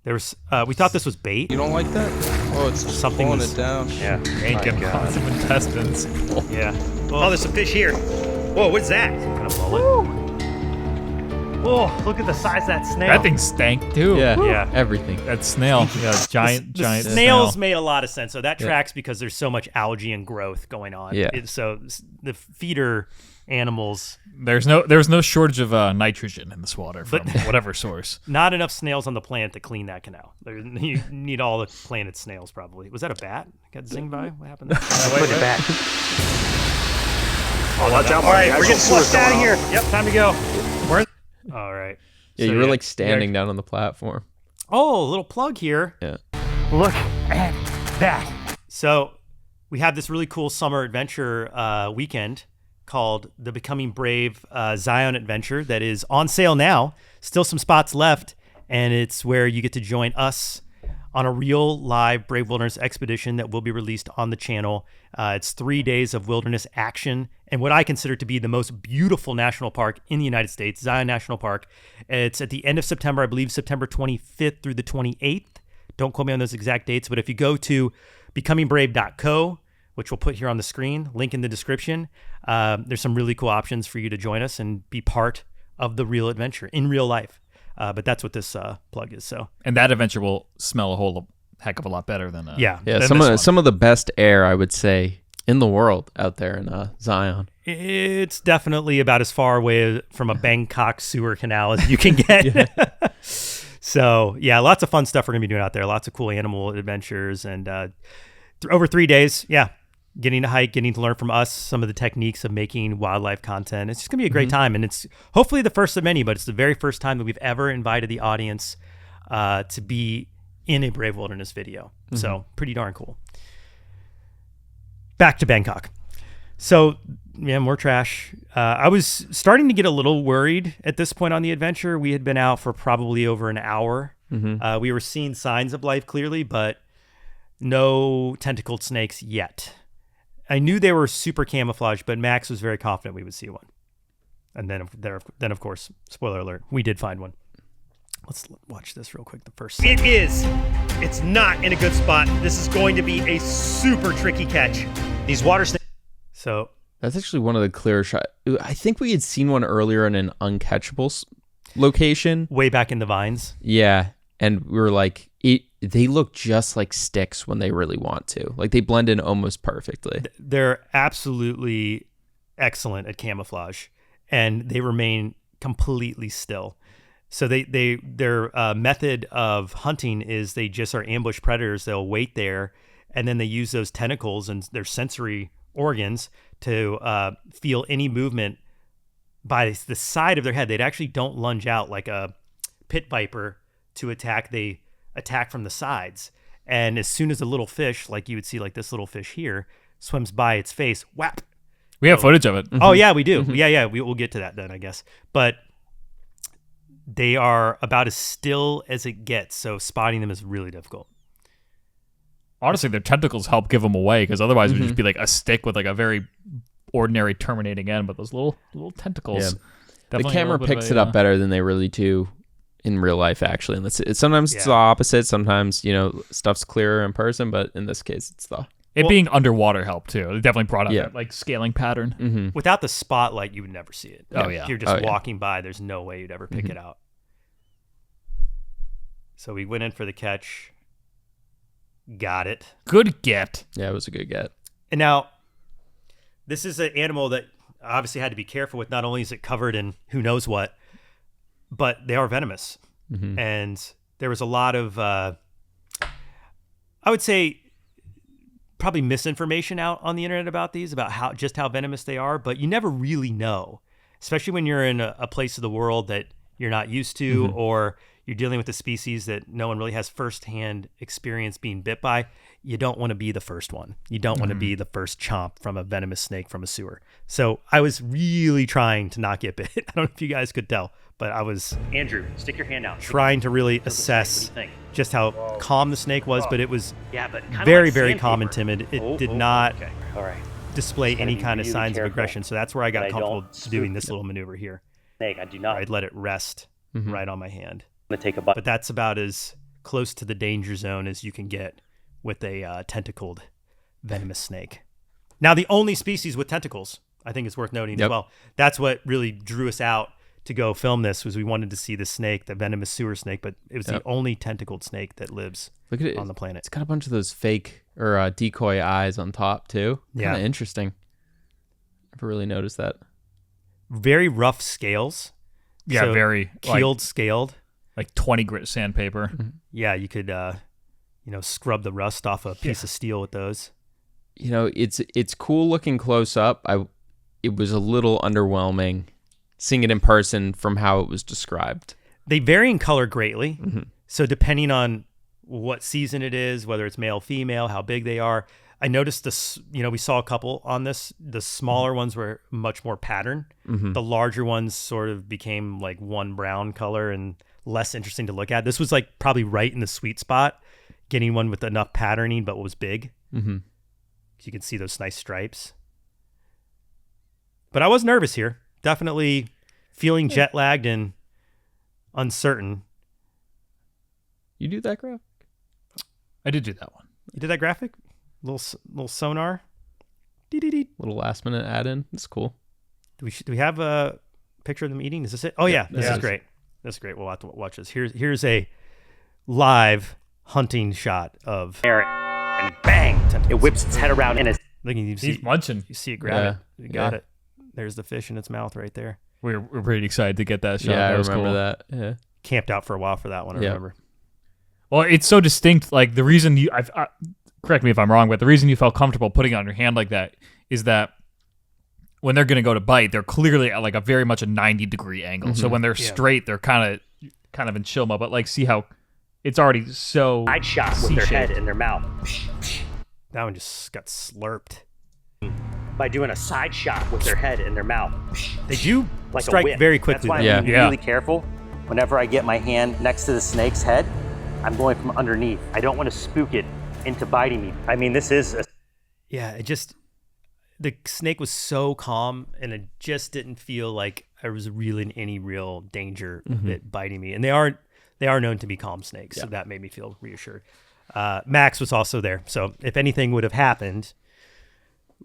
There was we thought this was bait. You don't like that? Oh, it's just Something pulling was- it down. Yeah. Ain't getting some intestines. Yeah. Oh, there's some fish here. Whoa, what's that? Kind of bullet. Oh, look at the size of that snail. That thing stank too. Yeah. Yeah. Everything. That snail. Yeah, giant The snail. snails made a lot of sense. So that tracks because there's so much algae and growth going on. Yeah. So the feeder animals, There's no shortage of nitrogen in this water from whatever source. not enough snails on the planet to clean that canal. You need all the planet's snails probably. Was that a bat? Got zinged by? What happened there? Put it back. Oh, watch out. All right, we're getting flushed out of here. Yep, time to go. All right. Yeah, So, you were like standing down on the platform. Oh, a little plug here. Yeah. Look at that. So we have this really cool summer adventure weekend called the Becoming Brave Zion Adventure that is on sale now. Still some spots left, and it's where you get to join us on a real live Brave Wilderness expedition that will be released on the channel. It's 3 days of wilderness action and what I consider to be the most beautiful national park in the United States, Zion National Park. It's at the end of September, I believe September 25th through the 28th. Don't quote me on those exact dates, but if you go to becomingbrave.co, which we'll put here on the screen, link in the description, there's some really cool options for you to join us and be part of the real adventure in real life. But that's what this plug is. So And that adventure will smell a whole heck of a lot better than yeah, Yeah. than Some this of one. some of the best air, I would say, in the world out there in Zion. it's definitely about as far away from a Bangkok sewer canal as you can get. So yeah, lots of fun stuff we're gonna be doing out there. Lots of cool animal adventures and over 3 days. Yeah. Getting to hike, getting to learn from us some of the techniques of making wildlife content. It's just going to be a great time. And it's hopefully the first of many, but it's the very first time that we've ever invited the audience to be in a Brave Wilderness video. So pretty darn cool. Back to Bangkok. So, yeah, more trash. I was starting to get a little worried at this point on the adventure. We had been out for probably over an hour. We were seeing signs of life clearly, but no tentacled snakes yet. I knew they were super camouflaged, but Max was very confident we would see one. And then of course, spoiler alert, we did find one. Let's watch this real quick. The first. It is. It's not in a good spot. This is going to be a super tricky catch. These water snakes. So that's actually one of the clearer shots. I think we had seen one earlier in an uncatchable location. Way back in the vines. Yeah. And we were like, they look just like sticks when they really want to. Like they blend in almost perfectly. They're absolutely excellent at camouflage, and they remain completely still. So their method of hunting is they just are ambush predators. They'll wait there, and then they use those tentacles and their sensory organs to feel any movement by the side of their head. They actually don't lunge out like a pit viper to attack. They attack from the sides. And as soon as a little fish, like you would see like this little fish here, swims by its face, whap. We have footage of it. Oh, yeah, we do. Yeah, we'll get to that then, I guess. But they are about as still as it gets, so spotting them is really difficult. Honestly, their tentacles help give them away, because otherwise it would just be like a stick with like a very ordinary terminating end, but those little tentacles. Yeah. The camera picks it up better than they really do in real life, actually. And sometimes it's the opposite. Sometimes, stuff's clearer in person, but in this case, it's the... being underwater helped too. It definitely brought out that like scaling pattern. Mm-hmm. Without the spotlight, you would never see it. Oh yeah. If you're just walking by, there's no way you'd ever pick it out. So we went in for the catch. Got it. Good get. Yeah, it was a good get. And now, this is an animal that obviously had to be careful with. Not only is it covered in who knows what, but they are venomous. Mm-hmm. And there was a lot of, I would say, probably misinformation out on the internet about these, about how venomous they are, but you never really know, especially when you're in a place of the world that you're not used to, or you're dealing with a species that no one really has firsthand experience being bit by. You don't want to be the first one. You don't want to be the first chomp from a venomous snake from a sewer. So I was really trying to not get bit. I don't know if you guys could tell, but I was Andrew, stick your hand out. Trying to really assess just how calm the snake was, but it was very, very calm and timid. It did not display any kind of signs of aggression. So that's where I got comfortable doing this little maneuver here. Snake, I do not. I'd let it rest right on my hand. I'm gonna take a bite. But that's about as close to the danger zone as you can get with a tentacled venomous snake. Now, the only species with tentacles, I think it's worth noting as well. That's what really drew us out to go film this, was we wanted to see the snake, the venomous sewer snake, but it was the only tentacled snake that lives on the planet. It's got a bunch of those fake or decoy eyes on top too. Kind of interesting. Never really noticed that. Very rough scales. Yeah, so very keeled, scaled. Like 20 grit sandpaper. Yeah, you could, scrub the rust off a piece of steel with those. It's cool looking close up. It was a little underwhelming seeing it in person from how it was described. They vary in color greatly. So depending on what season it is, whether it's male, female, how big they are. I noticed this, we saw a couple on this. The smaller ones were much more pattern. The larger ones sort of became like one brown color and less interesting to look at. This was like probably right in the sweet spot, getting one with enough patterning but was big. You can see those nice stripes. But I was nervous here. Definitely feeling jet lagged and uncertain. You do that graphic? I did do that one. You did that graphic? Little sonar. Little last minute add in. It's cool. Do we have a picture of them eating? Is this it? Oh yeah, this is great. This is great. We'll have to watch this. Here's a live hunting shot of and bang! Tentacles. It whips its head around and he's munching. You see it grab it. You got it. There's the fish in its mouth right there. We're pretty excited to get that shot. Yeah, that I was remember cool. that. Yeah. Camped out for a while for that one. I remember. Well, it's so distinct. Like the reason correct me if I'm wrong, but the reason you felt comfortable putting it on your hand like that is that when they're going to go to bite, they're clearly at like a very much a 90-degree angle. So when they're straight, they're kind of in chill mode. But like, see how it's already so side shot with their head and their mouth. That one just got slurped. By doing a side shot with their head and their mouth. They do like strike very quickly. That's why I'm really careful. Whenever I get my hand next to the snake's head, I'm going from underneath. I don't want to spook it into biting me. I mean, this is the snake was so calm, and it just didn't feel like I was really in any real danger of it biting me. And they they are known to be calm snakes. So that made me feel reassured. Max was also there. So if anything would have happened,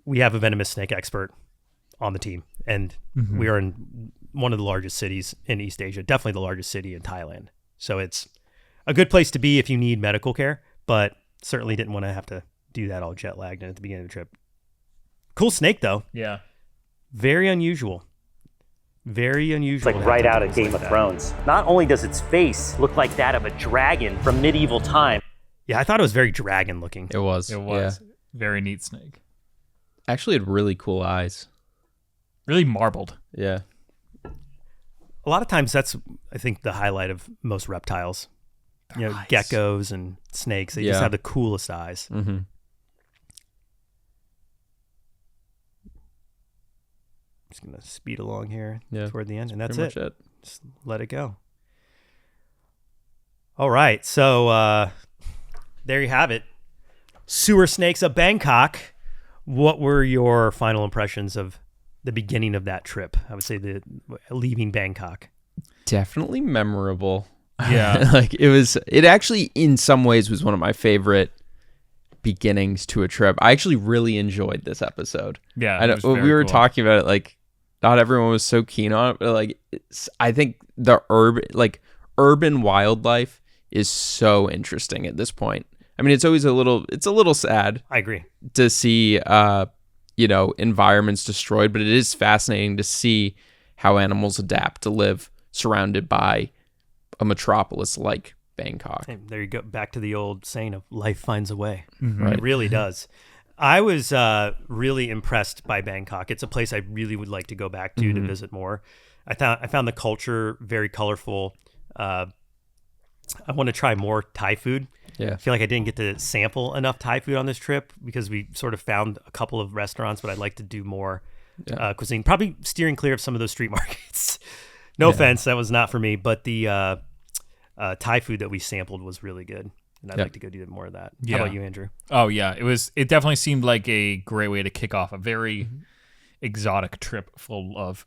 we have a venomous snake expert on the team. And we are in one of the largest cities in East Asia, definitely the largest city in Thailand. So it's a good place to be if you need medical care, but certainly didn't want to have to do that all jet lagged at the beginning of the trip. Cool snake though. Yeah. Very unusual. Very unusual. It's like right out of Game of Thrones. Not only does its face look like that of a dragon from medieval time. Yeah, I thought it was very dragon looking. It was. Yeah. Very neat snake. Actually had really cool eyes. Really marbled. Yeah. A lot of times that's, I think, the highlight of most reptiles. Their eyes. Geckos and snakes. They just have the coolest eyes. Mm-hmm. Just going to speed along here toward the end, and that's Pretty it. much it. Just let it go. All right. So there you have it. Sewer snakes of Bangkok. What were your final impressions of the beginning of that trip? I would say the leaving Bangkok. Definitely memorable. Yeah. Like it actually in some ways was one of my favorite beginnings to a trip. I actually really enjoyed this episode. Yeah. I know we were talking about it, like not everyone was so keen on it, but like I think the urban wildlife is so interesting at this point. I mean, it's always a little sad. I agree. To see environments destroyed, but it is fascinating to see how animals adapt to live surrounded by a metropolis like Bangkok. And there you go, back to the old saying of life finds a way. Right. It really does. I was really impressed by Bangkok. It's a place I really would like to go back to visit more. I found the culture very colorful. I want to try more Thai food. Yeah. I feel like I didn't get to sample enough Thai food on this trip because we sort of found a couple of restaurants, but I'd like to do more cuisine. Probably steering clear of some of those street markets. No offense, that was not for me, but the Thai food that we sampled was really good, and I'd like to go do more of that. Yeah. How about you, Andrew? Oh yeah, it definitely seemed like a great way to kick off a very exotic trip full of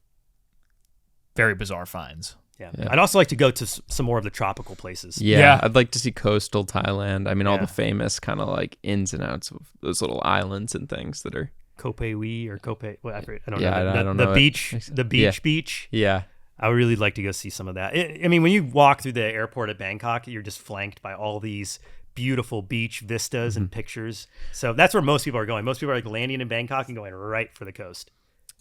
very bizarre finds. Yeah. I'd also like to go to some more of the tropical places. Yeah. I'd like to see coastal Thailand. I mean, all the famous kind of like ins and outs of those little islands and things that are Koh Pui or Koh Pui, I don't know. I don't know. The beach. Yeah. I would really like to go see some of that. I mean, when you walk through the airport at Bangkok, you're just flanked by all these beautiful beach vistas and pictures. So that's where most people are going. Most people are like landing in Bangkok and going right for the coast.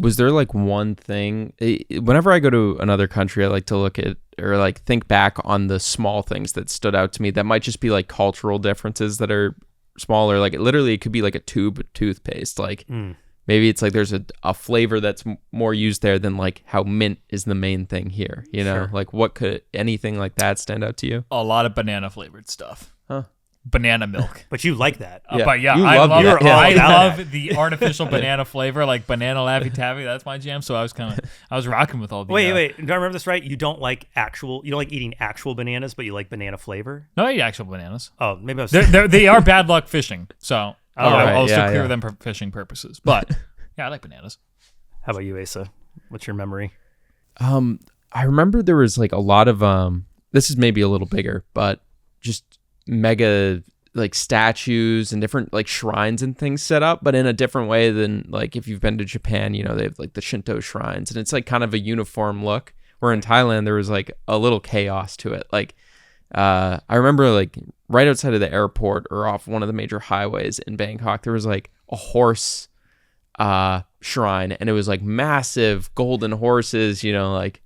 Was there like one thing, whenever I go to another country, I like to look at or like think back on the small things that stood out to me that might just be like cultural differences that are smaller. Like literally it could be like a tube of toothpaste. Like maybe it's like there's a flavor that's more used there than like how mint is the main thing here. You know, like what could anything like that stand out to you? A lot of banana flavored stuff. Huh. Banana milk. But you like that. But yeah, You I love love, that. I Yeah. love the artificial banana flavor, like banana Laffy Taffy. That's my jam. So I was rocking with all the. Wait. Do I remember this right? You don't like eating actual bananas, but you like banana flavor? No, I eat actual bananas. Oh, maybe I was. They are bad luck fishing. So I'll still yeah, clear yeah. them for fishing purposes. But yeah, I like bananas. How about you, Asa? What's your memory? I remember there was like a lot of this is maybe a little bigger, but just mega like statues and different like shrines and things set up, but in a different way than like if you've been to Japan, you know, they have like the Shinto shrines and it's like kind of a uniform look, where in Thailand there was like a little chaos to it. Like I remember like right outside of the airport or off one of the major highways in Bangkok, there was like a horse shrine, and it was like massive golden horses, you know, like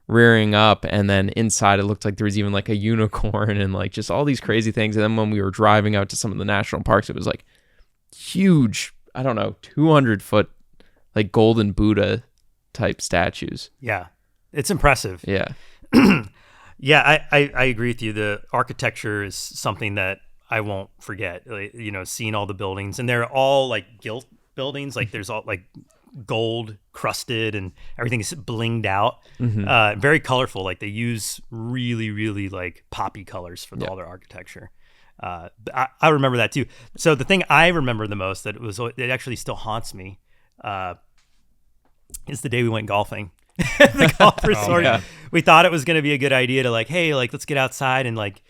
rearing up, and then inside it looked like there was even like a unicorn and like just all these crazy things. And then when we were driving out to some of the national parks, it was like huge, I don't know, 200-foot like golden Buddha type statues. Yeah, it's impressive. Yeah. Yeah, I agree with you. The architecture is something that I won't forget. Like, you know, seeing all the buildings, and they're all like gilt buildings. Like there's all like gold crusted and everything is blinged out. Very colorful. Like they use really, really like poppy colors for all their architecture. I remember that too. So the thing I remember the most that it actually still haunts me is the day we went golfing. The golf resort. we thought it was going to be a good idea to like, hey, like let's get outside and like,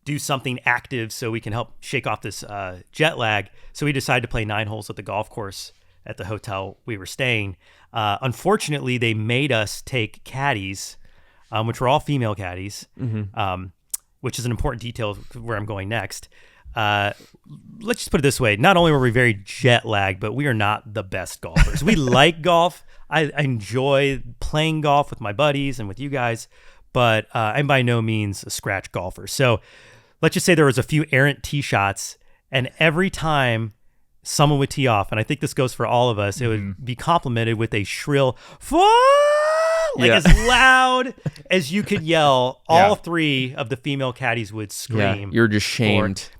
do something active so we can help shake off this jet lag. So we decided to play 9 holes at the golf course at the hotel we were staying. Unfortunately, they made us take caddies, which were all female caddies, which is an important detail where I'm going next. Let's just put it this way. Not only were we very jet lagged, but we are not the best golfers. We like golf. I enjoy playing golf with my buddies and with you guys, but I'm by no means a scratch golfer. So let's just say there was a few errant tee shots, and every time someone would tee off, and I think this goes for all of us, it would be complimented with a shrill as loud as you could yell. All 3 of the female caddies would scream. You're just shamed.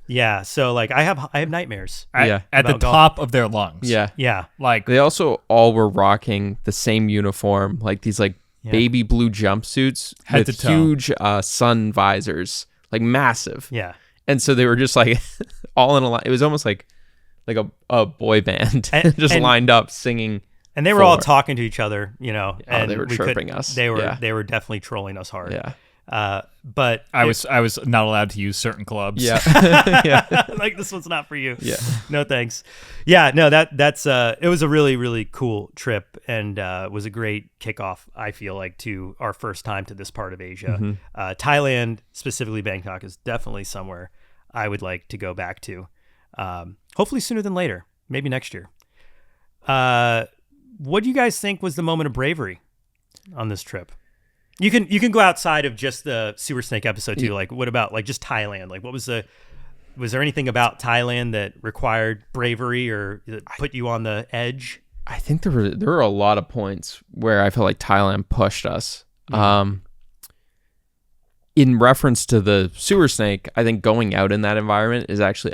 So like I have nightmares. At the top of their lungs. Yeah. Like they also all were rocking the same uniform, like these like baby blue jumpsuits Head with to toe. huge sun visors, like massive. Yeah. And so they were just like all in a line. It was almost like a boy band just lined up singing. And they were all talking to each other, and they were chirping us. They were definitely trolling us hard. Yeah. But I was not allowed to use certain clubs. Yeah. like this one's not for you. Yeah. No thanks. Yeah, no, that's it was a really, really cool trip and was a great kickoff, I feel like, to our first time to this part of Asia. Thailand, specifically Bangkok, is definitely somewhere I would like to go back to. Hopefully sooner than later, maybe next year. What do you guys think was the moment of bravery on this trip? You can go outside of just the sewer snake episode too. Like, what about like just Thailand? Like, was there anything about Thailand that required bravery or that put you on the edge? I think there were a lot of points where I felt like Thailand pushed us. In reference to the sewer snake, I think going out in that environment is actually,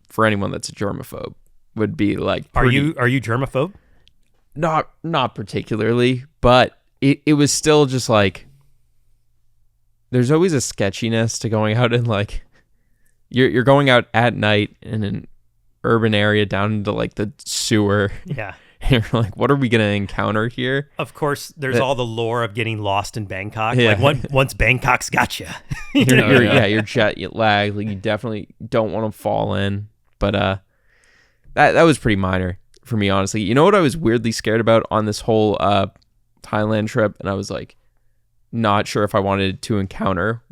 for anyone that's a germaphobe, would be like. Are you germaphobe? Not particularly, but it was still just like, there's always a sketchiness to going out and like, you're going out at night in an urban area down into like the sewer. Yeah. And you're like, what are we going to encounter here? Of course, there's all the lore of getting lost in Bangkok. Yeah. Like once Bangkok's got you. You're jet lagged. Like you definitely don't want to fall in. But that was pretty minor for me, honestly. You know what I was weirdly scared about on this whole Thailand trip, and I was like not sure if I wanted to encounter,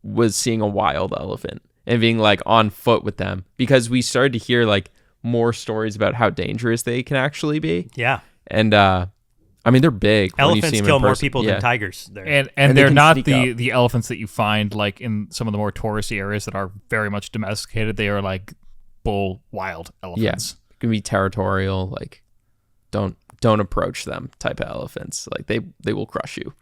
was seeing a wild elephant and being like on foot with them, because we started to hear like more stories about how dangerous they can actually be. Yeah. And I mean, they're big. Elephants kill more people than tigers there. And they're not the elephants that you find like in some of the more touristy areas that are very much domesticated. They are like bull wild elephants. Yeah. Can be territorial, like don't approach them type of elephants. Like they will crush you.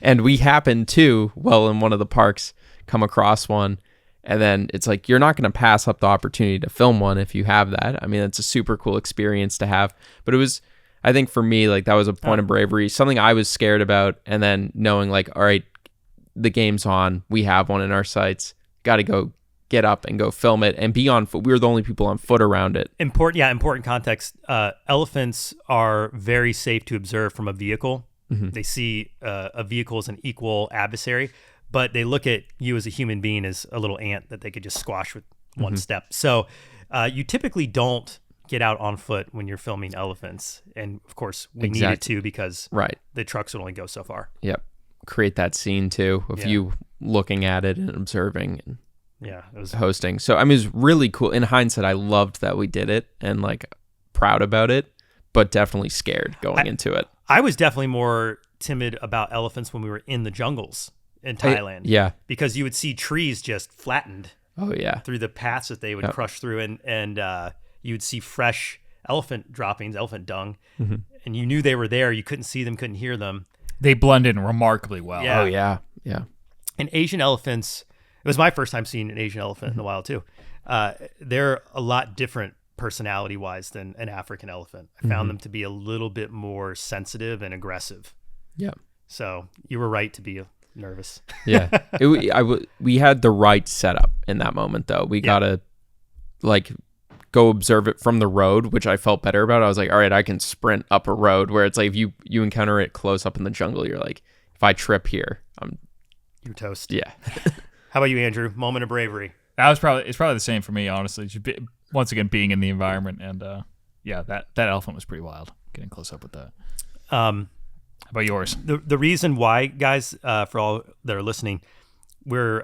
And we happened to, in one of the parks, come across one, and then it's like, you're not going to pass up the opportunity to film one if you have that. I mean, it's a super cool experience to have, but it was, I think for me, like that was a point of bravery, something I was scared about. And then knowing like, all right, the game's on, we have one in our sights, got to go get up and go film it and be on foot. We were the only people on foot around it. Important context. Elephants are very safe to observe from a vehicle. Mm-hmm. They see a vehicle as an equal adversary, but they look at you as a human being as a little ant that they could just squash with one step. So you typically don't get out on foot when you're filming elephants. And of course we needed to, because the trucks would only go so far. Yep. Create that scene too of you looking at it and observing and it was hosting. So I mean, it was really cool. In hindsight, I loved that we did it and like proud about it, but definitely scared going into it. I was definitely more timid about elephants when we were in the jungles in Thailand. Because you would see trees just flattened. Through the paths that they would crush through, and you would see fresh elephant droppings, elephant dung, and you knew they were there. You couldn't see them, couldn't hear them. They blend in remarkably well. Yeah. And Asian elephants. It was my first time seeing an Asian elephant in the wild too. They're a lot different personality-wise than an African elephant. I found them to be a little bit more sensitive and aggressive. Yeah. So you were right to be nervous. We had the right setup in that moment, though. We gotta like go observe it from the road, which I felt better about. I was like, all right, I can sprint up a road, where it's like if you encounter it close up in the jungle, you're like, if I trip here, you're toast. Yeah. How about you, Andrew? Moment of bravery. It's probably the same for me, honestly. Once again, being in the environment, and that elephant was pretty wild. Getting close up with that. How about yours? The reason why, guys, for all that are listening, we're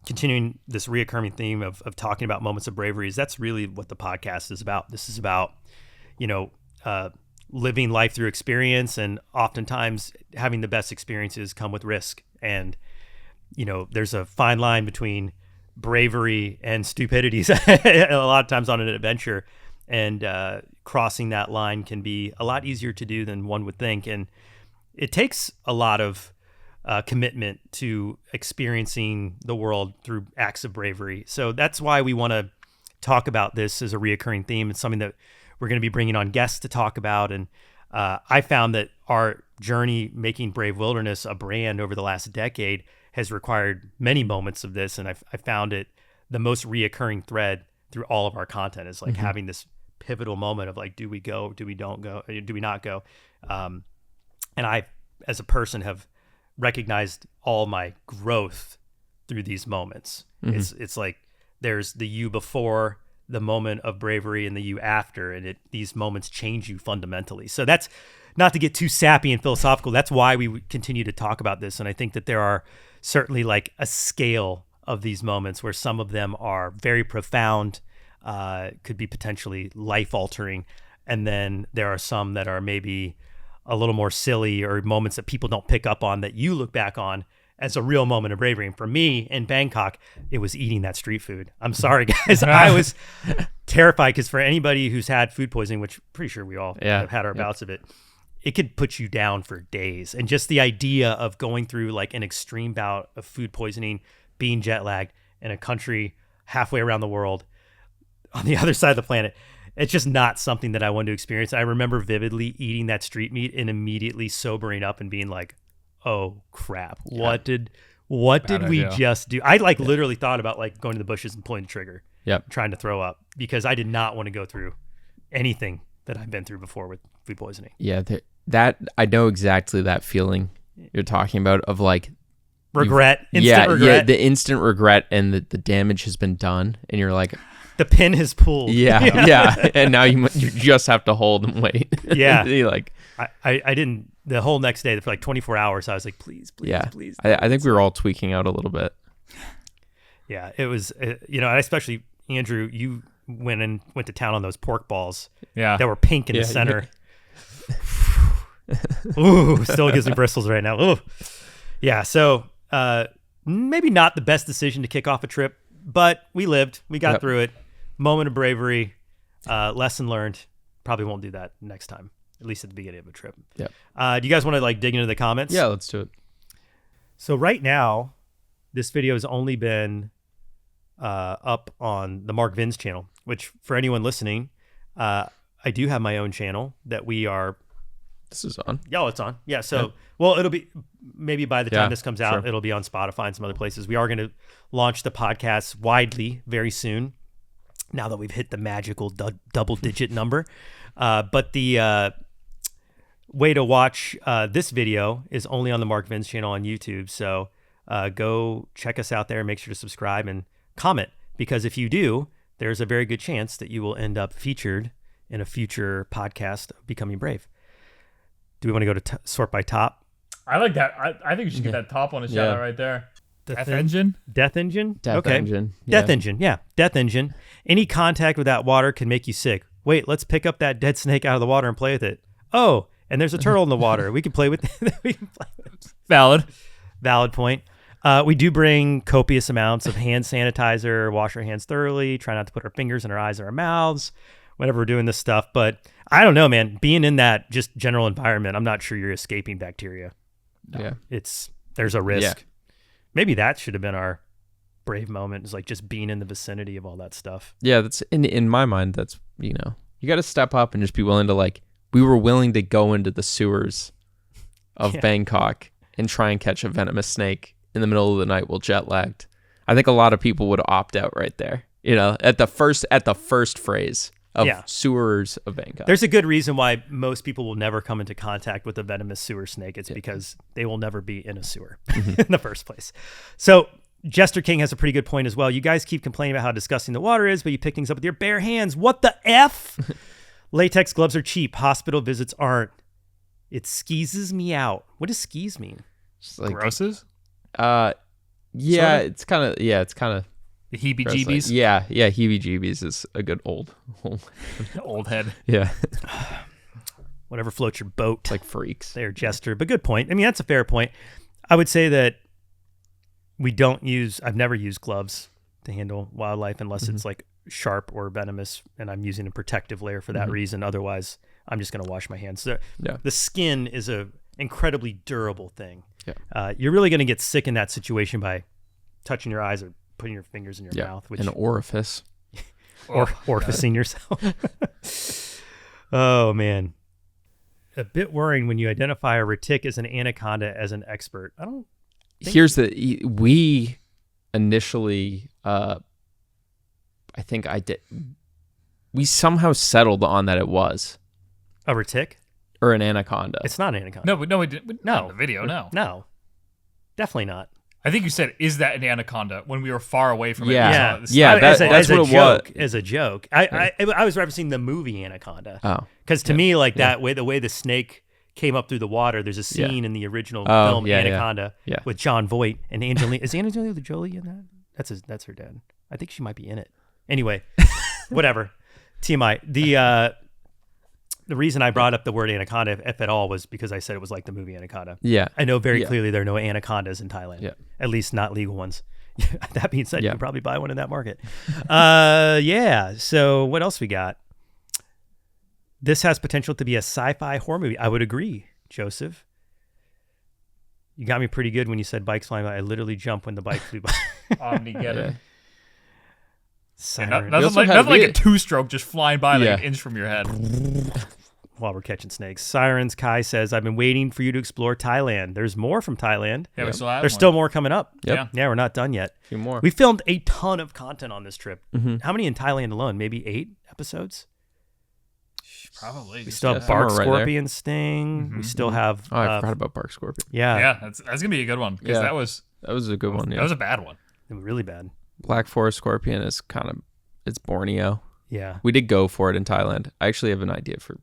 continuing this reoccurring theme of talking about moments of bravery is that's really what the podcast is about. This is about, living life through experience, and oftentimes having the best experiences come with risk. And, there's a fine line between bravery and stupidity a lot of times on an adventure. And crossing that line can be a lot easier to do than one would think. And it takes a lot of commitment to experiencing the world through acts of bravery. So that's why we want to talk about this as a reoccurring theme. It's something that we're going to be bringing on guests to talk about. And I found that our journey making Brave Wilderness a brand over the last decade has required many moments of this. And I found it the most reoccurring thread through all of our content is like having this pivotal moment of like, do we go? Do we don't go? Do we not go? And I, as a person, have recognized all my growth through these moments. It's like there's the you before the moment of bravery and the you after, and these moments change you fundamentally. So that's not to get too sappy and philosophical. That's why we continue to talk about this. And I think that there are certainly like a scale of these moments where some of them are very profound, could be potentially life altering. And then there are some that are maybe a little more silly, or moments that people don't pick up on that you look back on as a real moment of bravery. And for me in Bangkok, it was eating that street food. I'm sorry, guys. I was terrified because for anybody who's had food poisoning, which I'm pretty sure we all have had our bouts of it, it could put you down for days. And just the idea of going through like an extreme bout of food poisoning, being jet lagged in a country halfway around the world on the other side of the planet, it's just not something that I wanted to experience. I remember vividly eating that street meat and immediately sobering up and being like, oh crap, what did we just do? I literally thought about like going to the bushes and pulling the trigger, trying to throw up, because I did not want to go through anything that I've been through before with food poisoning. Yeah, that I know exactly that feeling you're talking about of like regret, instant regret. Yeah, the instant regret, and the damage has been done, and you're like, the pin has pulled. Yeah, and now you just have to hold and wait. Yeah, like I didn't. The whole next day for like 24 hours, I was like, please. I think we were all tweaking out a little bit. Yeah, it was, especially Andrew, you went to town on those pork balls. Yeah, that were pink in the center. Ooh, still gives me bristles right now. Ooh. Yeah, so maybe not the best decision to kick off a trip, but we lived. We got through it. Moment of bravery, lesson learned. Probably won't do that next time, at least at the beginning of a trip. Yep. Do you guys want to like dig into the comments? Yeah, let's do it. So right now, this video has only been up on the Mark Vins channel, which for anyone listening, I do have my own channel that we are. This is on. Yeah, it's on. Yeah. So, well, it'll be maybe by the time this comes out, it'll be on Spotify and some other places. We are going to launch the podcast widely very soon, now that we've hit the magical double-digit number. But the way to watch this video is only on the Mark Vins channel on YouTube. So go check us out there and make sure to subscribe and comment, because if you do, there's a very good chance that you will end up featured in a future podcast of Becoming Brave. Do we want to go to sort by top? I like that. I think you should get that top one a shout out right there. Death Engine? Death Engine? Death Engine. Death Engine, yeah. Death Engine. Any contact with that water can make you sick. Wait, let's pick up that dead snake out of the water and play with it. Oh, and there's a turtle in the water. We can play with it. Valid point. We do bring copious amounts of hand sanitizer, wash our hands thoroughly, try not to put our fingers in our eyes or our mouths whenever we're doing this stuff. But I don't know, man. Being in that just general environment, I'm not sure you're escaping bacteria. Yeah. There's a risk. Yeah. Maybe that should have been our brave moment, is like just being in the vicinity of all that stuff. Yeah, that's in my mind, that's, you got to step up and just be willing to we were willing to go into the sewers of Bangkok and try and catch a venomous snake in the middle of the night while jet lagged. I think a lot of people would opt out right there at the first phrase of sewers of Bangkok. There's a good reason why most people will never come into contact with a venomous sewer snake. It's because they will never be in a sewer in the first place. So Jester King has a pretty good point as well. You guys keep complaining about how disgusting the water is, but you pick things up with your bare hands. What the F? Latex gloves are cheap. Hospital visits aren't. It skeezes me out. What does skeeze mean? Just like grosses? Yeah, it's kind of the heebie-jeebies. Like, yeah, heebie-jeebies is a good old head. Yeah. Whatever floats your boat. It's like freaks. There, Jester. But good point. I mean, that's a fair point. I would say that I've never used gloves to handle wildlife unless it's like sharp or venomous, and I'm using a protective layer for that reason. Otherwise, I'm just going to wash my hands. So the skin is a incredibly durable thing. Yeah. You're really going to get sick in that situation by touching your eyes or putting your fingers in your mouth. Which, an orifice. or orificing yourself. Oh, man. A bit worrying when you identify a retic as an anaconda as an expert. I don't think... we initially, I think I did. We somehow settled on that it was a retic or an anaconda. It's not an anaconda. No, we didn't. No, the video. No, definitely not. I think you said, "Is that an anaconda?" When we were far away from it. Yeah. That's what it was. As a joke, I was referencing the movie Anaconda. Oh, because to me, like the way the snake came up through the water. There's a scene in the original film Anaconda with John Voight and Angelina. Is Angelina Jolie in that? That's her dad. I think she might be in it. Anyway, whatever. TMI. The reason I brought up the word anaconda, if at all, was because I said it was like the movie Anaconda. Yeah. I know very clearly there are no anacondas in Thailand. Yeah. At least not legal ones. That being said, you can probably buy one in that market. So what else we got? This has potential to be a sci-fi horror movie. I would agree, Joseph. You got me pretty good when you said bikes flying by. I literally jumped when the bike flew by. Omni-getter. Siren. Nothing like a two-stroke just flying by like an inch from your head. While we're catching snakes. Sirens. Kai says, I've been waiting for you to explore Thailand. There's more from Thailand. Yeah, we still have There's still more coming up. Yep. Yeah, we're not done yet. A few more. We filmed a ton of content on this trip. How many in Thailand alone? Maybe 8 episodes? Probably. We still have Bark Scorpion Sting. We still have... I forgot about Bark Scorpion. Yeah. That's going to be a good one. Because that was a good one. That was a bad one. It was really bad. Black Forest Scorpion is it's Borneo. Yeah. We did go for it in Thailand. I actually have an idea for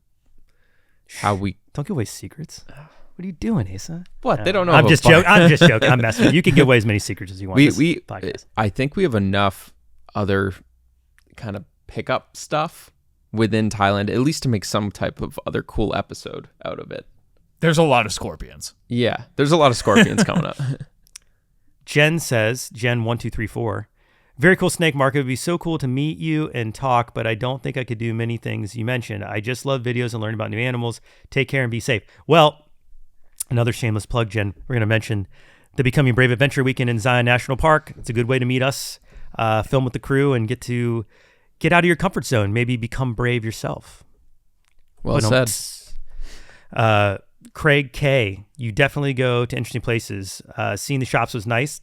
how we... Don't give away secrets. What are you doing, Asa? What? They don't know. I'm just joking. I'm just joking. I'm messing with you. You can give away as many secrets as you want. I think we have enough other kind of pickup stuff within Thailand, at least to make some type of other cool episode out of it. There's a lot of scorpions. Yeah, there's a lot of scorpions coming up. Jen says, Jen1234, very cool snake, Mark. It would be so cool to meet you and talk, but I don't think I could do many things you mentioned. I just love videos and learn about new animals. Take care and be safe. Well, another shameless plug, Jen. We're going to mention the Becoming Brave Adventure Weekend in Zion National Park. It's a good way to meet us, film with the crew, and get out of your comfort zone. Maybe become brave yourself. Well said. Craig K, you definitely go to interesting places. Seeing the shops was nice.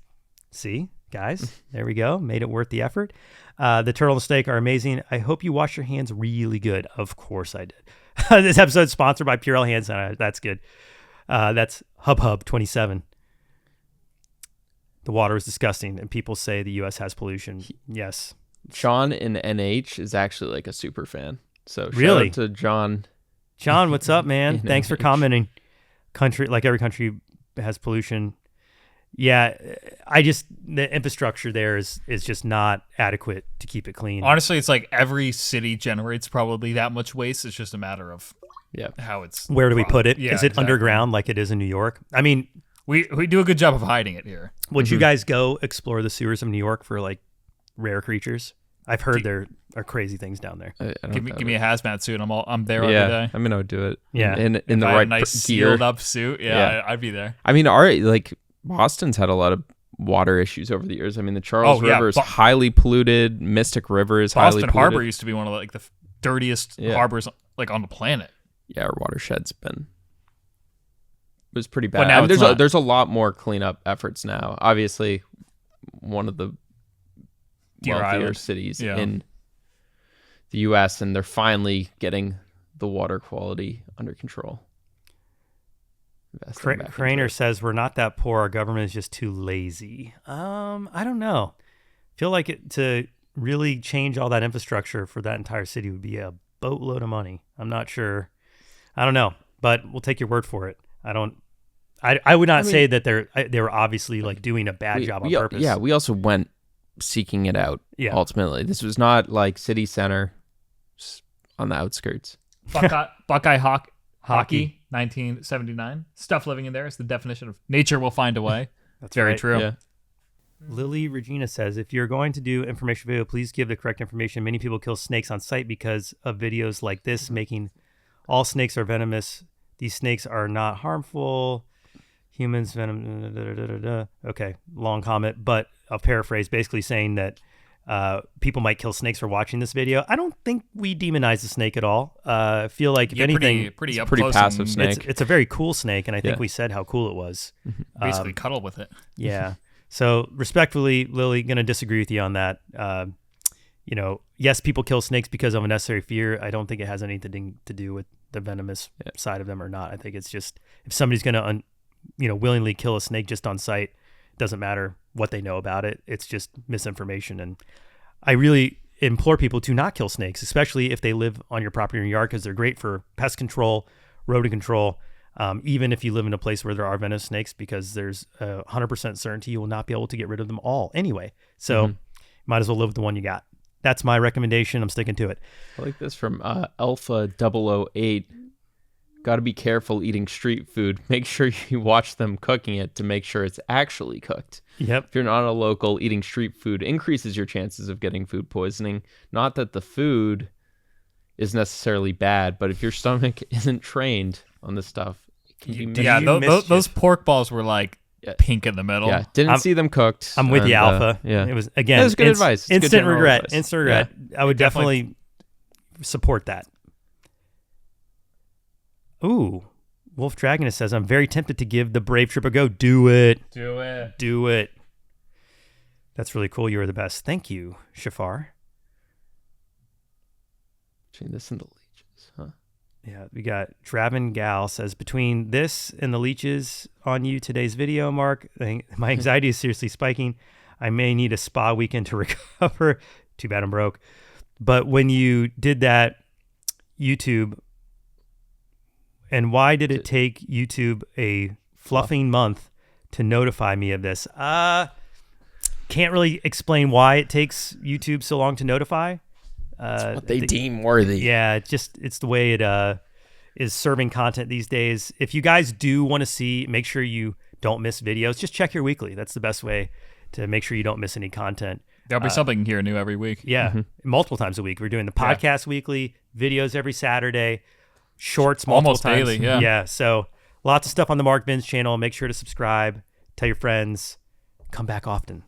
See, guys, there we go. Made it worth the effort. The turtle and the steak are amazing. I hope you wash your hands really good. Of course I did. This episode is sponsored by Purell Hand Sanitizer. That's good. That's Hub 27. The water is disgusting, and people say the U.S. has pollution. Yes. Sean in NH is actually like a super fan. So really? Shout out to John. John, what's up, man? Thanks for commenting. Every country has pollution. Yeah, the infrastructure there is just not adequate to keep it clean. Honestly, it's like every city generates probably that much waste. It's just a matter of how it's... Where do we put it? Is it underground like it is in New York? I mean... We do a good job of hiding it here. Would you guys go explore the sewers of New York for like rare creatures? I've heard there are crazy things down there. Give me a hazmat suit. I'm there every day. I mean, I would do it. Yeah, in the right nice gear. sealed up suit. Yeah, I'd be there. I mean, Boston's had a lot of water issues over the years. I mean, the Charles River is highly polluted. Mystic River is highly polluted. Boston Harbor used to be one of the dirtiest harbors on the planet. Yeah, our watershed's been... It was pretty bad. But now there's a lot more cleanup efforts now. Obviously, one of the Deer wealthier Island. cities Yeah. in the U.S., and they're finally getting the water quality under control. Craner says we're not that poor. Our government is just too lazy. I don't know. Feel like to really change all that infrastructure for that entire city would be a boatload of money. I'm not sure. I don't know, but we'll take your word for it. I would not say that they were obviously like doing a bad job on purpose. Yeah, we also went seeking it out. Yeah. Ultimately, this was not like city center, just on the outskirts. Buckeye hockey, 1979. Stuff living in there is the definition of nature will find a way. That's very right. true. Yeah. Lily Regina says, if you're going to do information video, please give the correct information. Many people kill snakes on sight because of videos like this, making all snakes are venomous. These snakes are not harmful. Humans venom. Okay, long comment, but I'll paraphrase, basically saying that people might kill snakes for watching this video. I don't think we demonize the snake at all. I feel like if anything, pretty up pretty close passive and snake. it's a very cool snake, and I think Yeah. we said how cool it was. Basically, cuddle with it. Yeah. So respectfully, Lily, going to disagree with you on that. Yes, people kill snakes because of a necessary fear. I don't think it has anything to do with the venomous side of them or not. I think it's just if somebody's going to, willingly kill a snake just on sight, it doesn't matter what they know about it. It's just misinformation. And I really implore people to not kill snakes, especially if they live on your property or your yard, because they're great for pest control, rodent control. Even if you live in a place where there are venomous snakes, because there's 100% certainty you will not be able to get rid of them all anyway. So might as well live with the one you got. That's my recommendation. I'm sticking to it. I like this from Alpha 008. Got to be careful eating street food. Make sure you watch them cooking it to make sure it's actually cooked. Yep. If you're not a local, eating street food increases your chances of getting food poisoning. Not that the food is necessarily bad, but if your stomach isn't trained on this stuff, it can be Those pork balls were like pink in the middle. Yeah, didn't see them cooked. I'm with you, Alpha. Yeah, it was again. That was good advice. It's good Instant general regret. advice. Instant regret. Yeah. I would definitely support that. Ooh, Wolf Dragonist says, I'm very tempted to give the Brave trip a go. Do it. Do it. That's really cool. You are the best. Thank you, Shafar. Between this and the leeches, huh? Yeah, we got Draven Gal says, between this and the leeches on you today's video, Mark, my anxiety is seriously spiking. I may need a spa weekend to recover. Too bad I'm broke. But when you did that YouTube, and why did it take YouTube a fluffing month to notify me of this? Can't really explain why it takes YouTube so long to notify. It's what they deem worthy. Yeah, it's the way it is serving content these days. If you guys do want to see, make sure you don't miss videos. Just check your weekly. That's the best way to make sure you don't miss any content. There'll be something here new every week. Yeah, multiple times a week. We're doing the podcast weekly, videos every Saturday, shorts multiple almost times. daily. Yeah. So lots of stuff on the Mark Vins channel. Make sure to subscribe. Tell your friends. Come back often.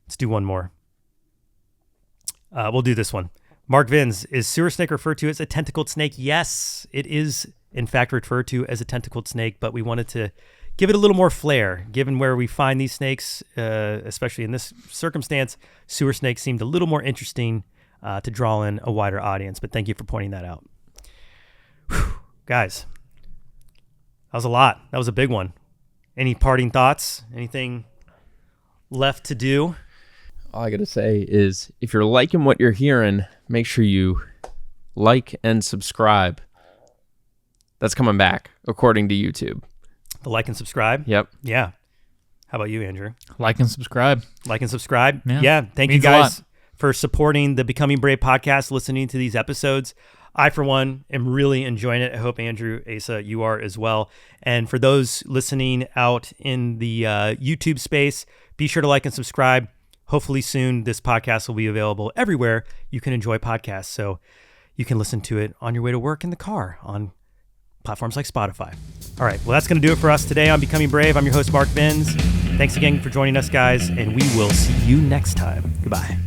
Let's do one more. We'll do this one. Mark Vins, is sewer snake referred to as a tentacled snake? Yes, it is in fact referred to as a tentacled snake, but we wanted to give it a little more flair. Given where we find these snakes, especially in this circumstance, sewer snakes seemed a little more interesting to draw in a wider audience, but thank you for pointing that out. Whew. Guys, that was a lot. That was a big one. Any parting thoughts? Anything left to do? All I got to say is if you're liking what you're hearing, make sure you like and subscribe. That's coming back, according to YouTube. The like and subscribe? Yep. Yeah. How about you, Andrew? Like and subscribe. Like and subscribe? Yeah. Thank you Means a guys lot. for supporting the Becoming Brave podcast, listening to these episodes. I, for one, am really enjoying it. I hope Andrew, Asa, you are as well. And for those listening out in the YouTube space, be sure to like and subscribe. Hopefully soon this podcast will be available everywhere you can enjoy podcasts. So you can listen to it on your way to work in the car on platforms like Spotify. All right. Well, that's going to do it for us today on Becoming Brave. I'm your host, Mark Vins. Thanks again for joining us, guys, and we will see you next time. Goodbye.